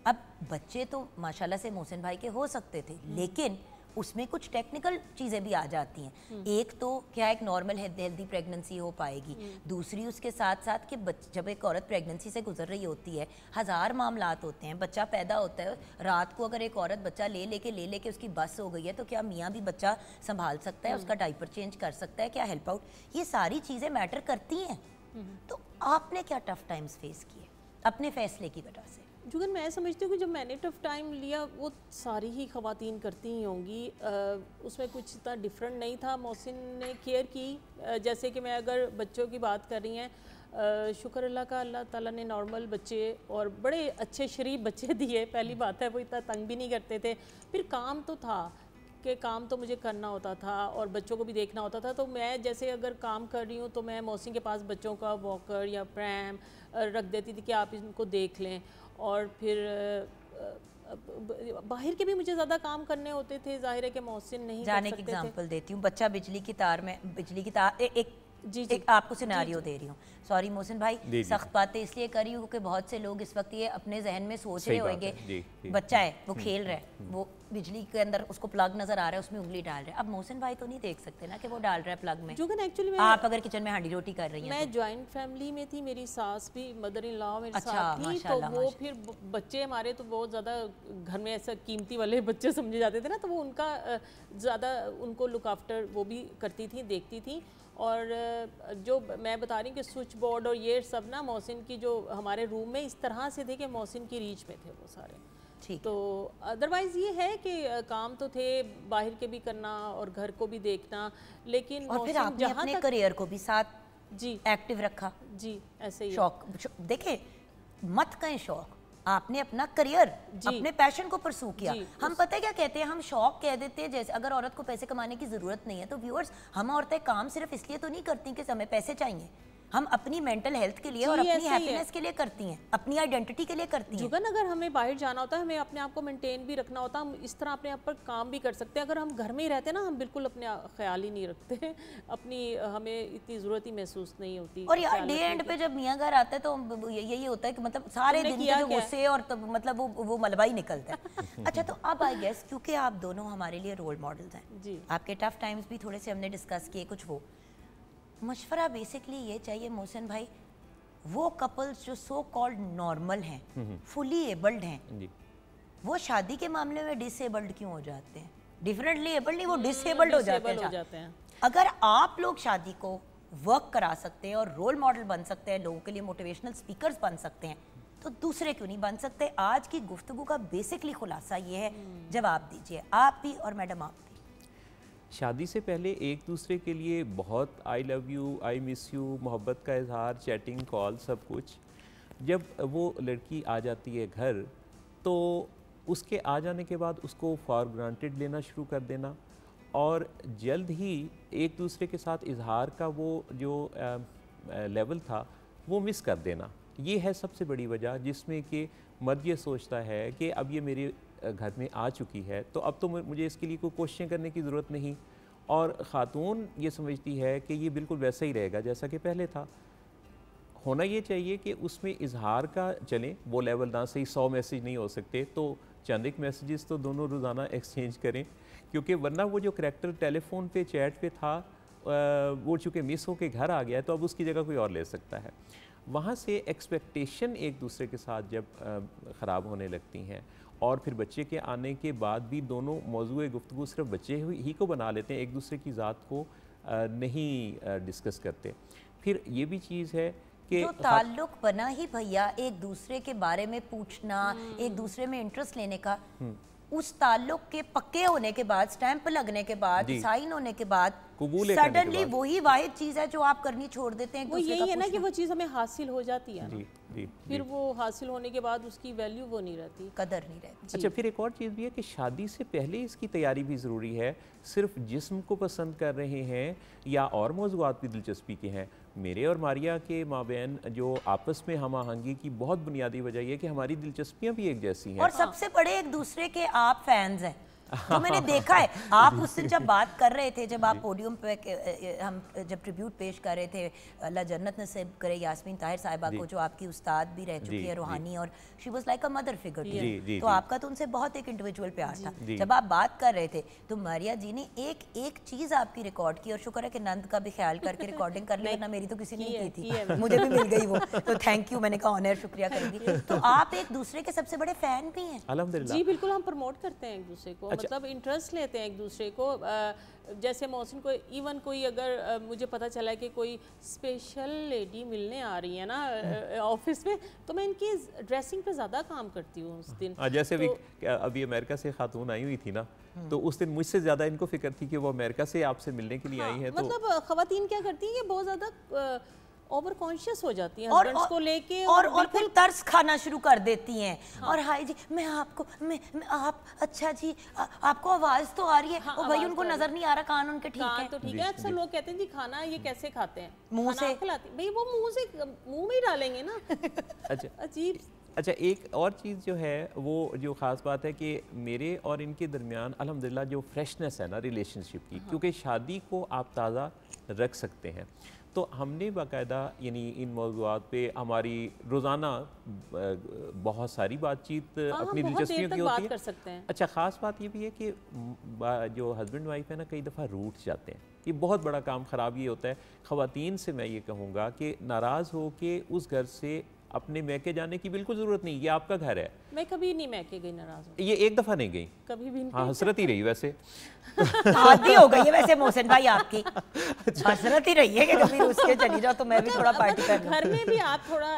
अब बच्चे तो माशाल्लाह से मोहसिन भाई के हो सकते थे, लेकिन उसमें कुछ टेक्निकल चीज़ें भी आ जाती हैं। एक तो क्या एक नॉर्मल हेल्दी प्रेगनेंसी हो पाएगी, दूसरी उसके साथ साथ कि जब एक औरत प्रेगनेंसी से गुजर रही होती है, हज़ार मामलात होते हैं, बच्चा पैदा होता है, रात को अगर एक औरत बच्चा ले लेके उसकी बस हो गई है तो क्या मियाँ भी बच्चा संभाल सकता है, उसका डाइपर चेंज कर सकता है, क्या हेल्प आउट, ये सारी चीज़ें मैटर करती हैं। तो आपने क्या टफ टाइम्स फेस किए अपने फैसले की वजह से? जुगन, मैं समझती हूँ कि जब मैंने टफ टाइम लिया वो सारी ही ख़वातीन करती ही होंगी, उसमें कुछ इतना डिफरेंट नहीं था। मोहसिन ने केयर की, जैसे कि मैं अगर बच्चों की बात कर रही हैं, शुक्र अल्लाह का, अल्लाह ताला ने नॉर्मल बच्चे और बड़े अच्छे शरीफ बच्चे दिए। पहली बात है वो इतना तंग भी नहीं करते थे। फिर काम तो था कि काम तो मुझे करना होता था और बच्चों को भी देखना होता था। तो मैं जैसे अगर काम कर रही हूँ तो मैं मोहसिन के पास बच्चों का वॉकर या प्रैम रख देती थी कि आप इनको देख लें। और फिर बाहर के भी मुझे ज़्यादा काम करने होते थे, जाहिर है कि मोहसिन नहीं जाने की एग्जांपल देती हूँ, बच्चा बिजली की तार एक आपको सिनारियो दे रही हूँ, सॉरी मोहसिन भाई, सख्त बातें इसलिए कर रही हूँ कि बहुत से लोग इस वक्त ये अपने जहन में सोच रहे होंगे, बच्चा है वो खेल रहा है, वो बिजली के अंदर उसको प्लग नजर आ रहा है, उसमें उंगली डाल रहा है। अब मोहसिन भाई तो नहीं देख सकते ना कि वो डाल रहा है प्लग में। एक्चुअली आप अगर किचन में हांडी रोटी कर रही हैं, मैं जॉइंट फैमिली में थी, मेरी सास भी मदर इन लॉ मेरे साथ थी, तो वो फिर बच्चे हमारे तो बहुत ज़्यादा घर में ऐसा कीमती वाले बच्चे समझे जाते थे ना, तो वो उनका ज़्यादा उनको लुक आफ्टर वो भी करती थी, देखती थी। और जो मैं बता रही हूँ कि स्विच बोर्ड और ये सब ना मोहसिन की जो हमारे रूम में इस तरह से थे कि मोहसिन की रीच में थे वो सारे। ठीक, तो अदरवाइज़ ये है कि काम तो थे, बाहर के भी करना और घर को भी देखना, लेकिन और फिर आपने अपने करियर को भी साथ जी एक्टिव रखा। जी ऐसे ही शौक देखे मत कहें, शौक आपने अपना करियर, अपने पैशन को परसू किया। हम पता है क्या कहते हैं, हम शौक कह देते हैं, जैसे अगर औरत को पैसे कमाने की ज़रूरत नहीं है तो व्यूअर्स, हम औरतें काम सिर्फ इसलिए तो नहीं करती कि हमें पैसे चाहिए, हम अपनी मेंटल हेल्थ के लिए और जी, अपनी ऐसे ही है। हैप्पीनेस के लिए करती हैं, अपनी आइडेंटिटी के लिए करती हैं। जुगन अगर हमें बाहर जाना होता है, हमें अपने आप को मेंटेन भी रखना होता है, हम इस तरह अपने आप पर काम भी कर सकते हैं। अगर हम घर में ही रहते हैं ना, हम बिल्कुल अपने ख्याल ही नहीं रखते अपनी, हमें इतनी ज़रूरत ही महसूस नहीं होती। और यार ख्याल डे रखने एंड की। पे जब मियाँ घर आता है तो यही होता है कि मतलब सारे तुमने दिन के किया जो क्या? गुस्से और तब मतलब वो मलबा ही निकलता है। अच्छा, तो अब आई गेस क्योंकि आप दोनों हमारे लिए रोल मॉडल्स हैं, जी। आपके टफ टाइम्स भी थोड़े से हमने डिस्कस किए, कुछ वो मशवरा बेसिकली ये चाहिए मोहसिन भाई, वो कपल्स जो सो कॉल्ड नॉर्मल हैं, फुली एबल्ड हैं, जी। वो शादी के मामले में डिसेबल्ड क्यों हो जाते हैं? डिफरेंटली एबल्ड नहीं, वो डिसेबल्ड हो Disable जाते हैं। अगर आप लोग शादी को वर्क करा सकते हैं और रोल मॉडल बन सकते हैं, लोगों के लिए मोटिवेशनल स्पीकर्स बन सकते हैं, तो दूसरे क्यों नहीं बन सकते? आज की गुफ्तगू का बेसिकली खुलासा ये है, जवाब दीजिए आप भी और मैडम आप भी। शादी से पहले एक दूसरे के लिए बहुत I love you, I miss you, मोहब्बत का इजहार, चैटिंग, कॉल, सब कुछ। जब वो लड़की आ जाती है घर, तो उसके आ जाने के बाद उसको फॉर ग्रांटेड लेना शुरू कर देना और जल्द ही एक दूसरे के साथ इजहार का वो जो लेवल था वो मिस कर देना। ये है सबसे बड़ी वजह जिसमें कि मर्द ये सोचता है कि अब ये मेरे घर में आ चुकी है तो अब तो मुझे इसके लिए कोई कोशिशें करने की ज़रूरत नहीं, और ख़ातून ये समझती है कि ये बिल्कुल वैसा ही रहेगा जैसा कि पहले था। होना ये चाहिए कि उसमें इजहार का चलें, वो लेवल ना सही 100 मैसेज नहीं हो सकते तो चंद एक मैसेजेस तो दोनों रोज़ाना एक्सचेंज करें, क्योंकि वरना वो जो करैक्टर टेलीफोन पे चैट पे था वो चूँकि मिस हो के घर आ गया है तो अब उसकी जगह कोई और ले सकता है। वहाँ से एक्सपेक्टेशन एक दूसरे के साथ जब ख़राब होने लगती हैं और फिर बच्चे के आने के बाद भी दोनों मौजूए गुफ्तगू सिर्फ बच्चे ही को बना लेते हैं, एक दूसरे की ज़ात को नहीं डिस्कस करते। फिर ये भी चीज़ है कि जो ताल्लुक बना ही भैया एक दूसरे के बारे में पूछना, एक दूसरे में इंटरेस्ट लेने का, उस ताल्लुक के पक्के होने के बाद, स्टैंप लगने के बाद, जी। साइन होने के बाद, कबूल करने के सडनली बाद। वही वाहिद चीज़ है जो आप करनी छोड़ देते हैं। एक वो दूसरे यही का है ना कि पूछना। वो चीज़ हमें हासिल हो जाती है ना, जी जी फिर वो हासिल होने के बाद उसकी वैल्यू वो नहीं रहती। कदर नहीं रहती। अच्छा, फिर एक और चीज़ भी है कि शादी से पहले इसकी तैयारी भी ज़रूरी है। सिर्फ जिस्म को पसंद कर रहे हैं या और मौज़ूआत की दिलचस्पी के हैं। मेरे और मारिया के माबैन जो आपस में हम आहंगी की बहुत बुनियादी वजह ये है कि हमारी दिलचस्पियाँ भी एक जैसी हैं। और सबसे बड़े एक दूसरे के आप फैंस हैं, तो मैंने देखा है। आप उस दिन जब बात कर रहे थे, जब आप पोडियम पे हम जब ट्रिब्यूट पेश कर रहे थे, अल्लाह जन्नत नसीब करे यास्मीन ताहिर साहिबा को, जो आपकी उस्ताद भी रह चुकी है रूहानी, और she was like a mother figure. तो आपका तो उनसे बहुत एक इंडिविजुअल प्यार था। जब आप बात कर रहे थे तो मारिया जी ने एक एक चीज़ आपकी रिकॉर्ड की, और शुक्र है कि नंद का भी ख्याल करके रिकॉर्डिंग कर ली, वरना मेरी तो किसी ने नहीं की थी, मुझे भी मिल गई वो। तो थैंक यू, मैंने कहा ऑनर, शुक्रिया करूँगी। तो आप एक दूसरे के सबसे बड़े फैन भी हैं। अल्हम्दुलिल्लाह। जी बिल्कुल, हम प्रमोट करते हैं एक दूसरे को, मतलब इंटरेस्ट लेते हैं एक दूसरे को। जैसे मोहसिन को इवन कोई अगर मुझे पता चला है कि कोई स्पेशल लेडी मिलने आ रही है ना ऑफिस में, तो मैं इनकी ड्रेसिंग पे ज़्यादा काम करती हूँ उस दिन। जैसे अभी अमेरिका से खातून आई हुई थी ना, तो उस दिन मुझसे ज़्यादा इनको फिक्र थी कि वो अमेरिका से आपसे मिलने के लिए आई हैं। तो मतलब ख़वातीन क्या करती हैं कि बहुत ज़्यादा ओवर कॉन्शियस हो जाती हैं और हस्बैंड्स को लेके, और फिर तरस खाना शुरू कर देती हैं। और हाय जी, मैं आपको मैं आप अच्छा जी आपको आवाज़ तो आ रही है, और भाई उनको नजर नहीं आ रहा, कान उनके ठीक है। तो ठीक है। अक्सर लोग कहते हैं जी खाना ये कैसे खाते हैं, मुंह से खिलाती, भाई वो मुंह में ही डालेंगे ना। अच्छा अजीब। अच्छा, एक और चीज़ जो है वो जो ख़ास बात है कि मेरे और इनके दरमियान अल्हम्दुलिल्लाह जो फ्रेशनेस है ना रिलेशनशिप की, क्योंकि शादी को आप ताज़ा रख सकते हैं, तो हमने बाकायदा यानी इन मौज़ूआत पे हमारी रोज़ाना बहुत सारी बातचीत अपनी दिलचस्पियों की होती है। कर सकते हैं। अच्छा, ख़ास बात ये भी है कि जो हस्बैंड वाइफ है ना, कई दफ़ा रूठ जाते हैं। ये बहुत बड़ा काम ख़राब ये होता है। ख़वातीन से मैं ये कहूँगा कि नाराज़ हो के उस घर से अपने मैके जाने की बिल्कुल ज़रूरत नहीं, ये आपका घर है। मैं कभी नहीं मैके गई नाराज़ हूँ, ये एक दफ़ा नहीं गई, कभी भी नहीं। हाँ हसरत ही रही वैसे। आदि हो गई है वैसे मोहसिन भाई आपकी, हसरत ही रही है कि कभी उसके चली जाओ तो मैं भी थोड़ा पार्टी कर लूं। घर में भी आप थोड़ा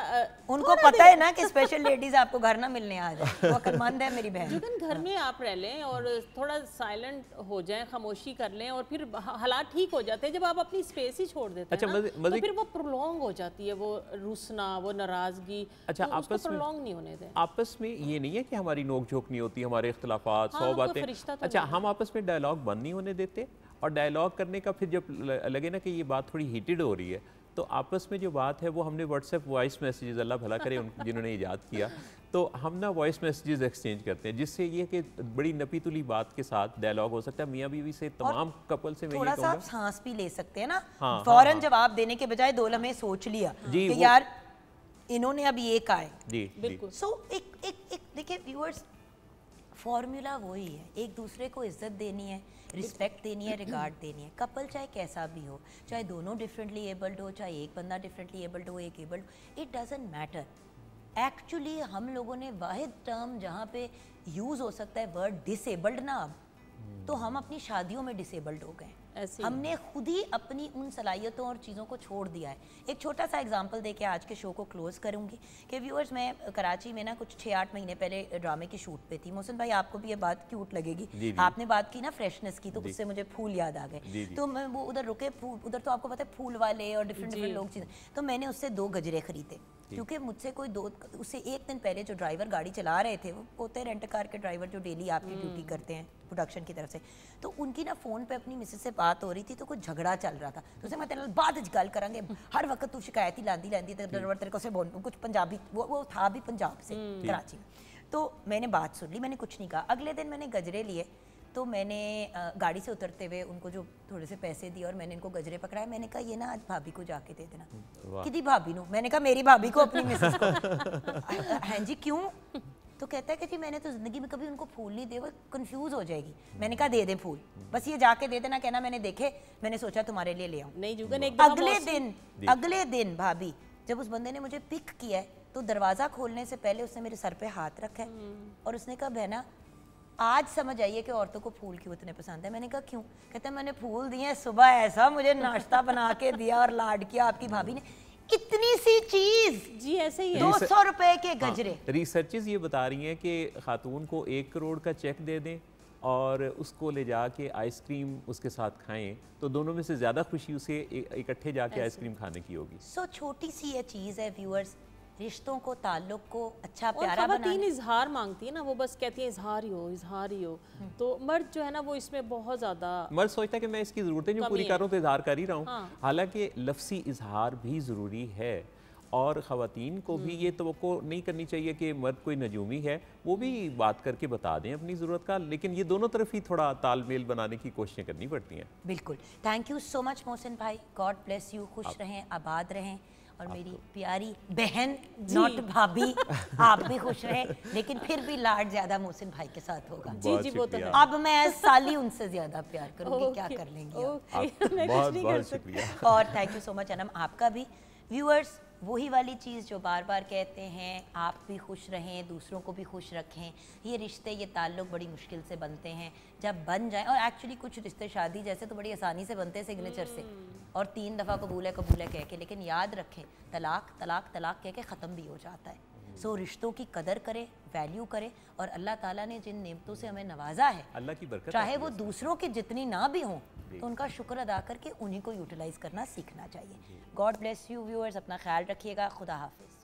उनको पता है ना कि स्पेशल लेडीज आपको घर ना मिलने आ जाए, वो अक्लमंद है मेरी बहन। लेकिन घर में आप रह लें और थोड़ा साइलेंट हो जाएं, खामोशी कर लें, और फिर हालात ठीक हो जाते हैं जब आप अपनी स्पेस ही छोड़ देते हैं ना, तो फिर वो प्रोलॉन्ग हो जाती है, वो रुसना, वो नाराजगी। अच्छा, तो उसको प्रोलॉन्ग नहीं होने दें। आपस में ये नहीं है कि हमारी नोक झोंक नहीं होती, हमारे इख्तलाफात, 100 बातें। अच्छा, हम आपस में डायलॉग बंद नहीं होने देते, और डायलॉग करने का फिर जब लगे ना कि ये बात थोड़ी हीटेड हो रही है, तो आपस में जो बात है वो हमने व्हाट्सएप वॉइस मैसेजेस, अल्लाह भला करे जिन्होंने ईजाद किया, तो हम ना वॉइस मैसेजेस एक्सचेंज करते हैं, जिससे ये कि बड़ी नपी तुली बात के साथ डायलॉग हो सकता है। मियाँ बीवी से तमाम कपल से मैं ये थोड़ा सा कहूँगा आप सांस भी ले सकते हैं ना, हाँ, फौरन हाँ। जवाब देने के बजाय 2 लम्हे सोच लिया जी, कि वो- यार इन्होंने अब ये कहा है। जी बिल्कुल। सो एक देखिए व्यूअर्स, फॉर्मूला वही है, एक दूसरे को इज्जत देनी है, रिस्पेक्ट देनी है, रिगार्ड देनी है। कपल चाहे कैसा भी हो, चाहे दोनों डिफरेंटली एबल्ड हो, चाहे एक बंदा डिफरेंटली एबल्ड हो, एक abled, it doesn't matter. Actually हम लोगों ने वाहिद टर्म जहाँ पे यूज़ हो सकता है वर्ड डिसेबल्ड ना, अब तो हम अपनी शादियों में डिसेबल्ड हो गए। ऐसे ही। हमने खुद ही अपनी उन सलाहियतों और चीज़ों को छोड़ दिया है। एक छोटा सा एग्जांपल दे के आज के शो को क्लोज करूंगी कि व्यूअर्स, मैं कराची में ना कुछ 6-8 महीने पहले ड्रामे की शूट पे थी। मोहसिन भाई, आपको भी ये बात क्यूट लगेगी। जी, जी। आपने बात की ना फ्रेशनेस की, तो उससे मुझे फूल याद आ जी, गए। जी। तो मैं वो उधर रुके, उधर तो आपको पता है फूल वाले और डिफरेंट लोग चीज़ें, तो मैंने उससे 2 गजरे खरीदे, क्योंकि मुझसे कोई उससे एक दिन पहले जो ड्राइवर गाड़ी चला रहे थे, वो होते रेंट कार के ड्राइवर जो डेली आपकी ड्यूटी करते हैं प्रोडक्शन की तरफ से, तो उनकी ना फ़ोन पे अपनी मिसेज से बात हो रही थी, तो कुछ झगड़ा चल रहा था। तो उसे मैं तेरे बाद गल करांगे, हर वक्त तू शिकायत ही लांदी ड्राइवर तेरे को से बोल, कुछ पंजाबी, वो था भी पंजाब से, कराची में। तो मैंने बात सुन ली, मैंने कुछ नहीं कहा। अगले दिन मैंने गजरे लिए, तो मैंने गाड़ी से उतरते हुए उनको जो थोड़े से पैसे दिए और मैंने इनको गजरे पकड़ाए। मैंने कहा ये ना आज भाभी को जाके दे देना। किदी भाभी नो? मैंने कहा मेरी भाभी को, अपनी मिसेस को। हाँ जी, क्यों? तो कहता है कि जी मैंने तो ज़िंदगी में कभी उनको फूल नहीं दिए, वो कंफ्यूज हो जाएगी। मैंने कहा दे दे फूल, बस ये जाके दे देना, कहना मैंने देखे, मैंने सोचा तुम्हारे लिए ले आऊँ। नहीं जुगन, एक दफा अगले दिन भाभी, जब उस बंदे ने मुझे पिक किया है, तो दरवाज़ा खोलने से पहले उसने मेरे सर पे हाथ रखा है और उसने कहा बहना, आज समझ आइए कि औरतों को फूल क्यों इतने पसंद है। मैंने कहा क्यों? कहते हैं मैंने फूल दिए, सुबह ऐसा मुझे नाश्ता बना के दिया और लाड किया आपकी भाभी ने। इतनी सी चीज, जी ऐसे ही है। 200 रुपए के गजरे। रिसर्चेस ये बता रही हैं कि खातून को 1 करोड़ का चेक दे दें और उसको ले जाके आइसक्रीम उसके साथ खाएं, तो दोनों में से ज़्यादा खुशी उसे इकट्ठे जाके आइसक्रीम खाने की होगी। सो छोटी सी ये चीज़ है व्यूअर्स, रिश्तों को, ताल्लुक को अच्छा और प्यारा खवातीन बनाना। इजहार मांगती है ना, वो बस कहती है इजहार ही हो, इजहार ही हो। तो मर्द जो है ना वो इसमें बहुत ज़्यादा मर्द सोचता है कि मैं इसकी ज़रूरतें जो कमी पूरी है। कर रहा हूँ तो इजहार कर ही रहा हूँ। हाँ। हालांकि लफ्सी इजहार भी ज़रूरी है और ख़वातीन को भी ये तवक्को नहीं करनी चाहिए कि मर्द कोई नजूमी है, वो भी बात करके बता दें अपनी ज़रूरत का, लेकिन ये दोनों तरफ ही थोड़ा तालमेल बनाने की कोशिशें करनी पड़ती हैं। बिल्कुल। Thank you so much Mohsin भाई, गॉड ब्लेस यू, खुश रहें, आबाद रहें। और मेरी प्यारी बहन, नॉट भाभी, आप भी खुश रहें, लेकिन फिर भी लाड ज्यादा मोहसिन भाई के साथ होगा। जी जी वो तो है। अब मैं साली उनसे ज्यादा प्यार करूंगी, क्या कर लेंगी आप? ओके, मैं कुछ बहुत नहीं कर बहुत सकती। शुक्रिया। और thank you so much Anam, आपका भी। व्यूअर्स, वही वाली चीज़ जो बार बार कहते हैं, आप भी खुश रहें, दूसरों को भी खुश रखें। ये रिश्ते, ये ताल्लुक़ बड़ी मुश्किल से बनते हैं, जब बन जाएं, और एक्चुअली कुछ रिश्ते शादी जैसे तो बड़ी आसानी से बनते हैं सिग्नेचर से, और 3 दफ़ा कबूल है कह के, लेकिन याद रखें तलाक तलाक तलाक कह के ख़त्म भी हो जाता है। सो रिश्तों की कदर करें, वैल्यू करें, और अल्लाह ताला ने जिन नेमतों से हमें नवाजा है, अल्लाह की बरकत, चाहे वो दूसरों की जितनी ना भी हों, तो उनका शुक्र अदा करके उन्हीं को यूटिलाइज करना सीखना चाहिए। गॉड ब्लेस यू व्यूअर्स, अपना ख्याल रखिएगा, खुदा हाफिज़।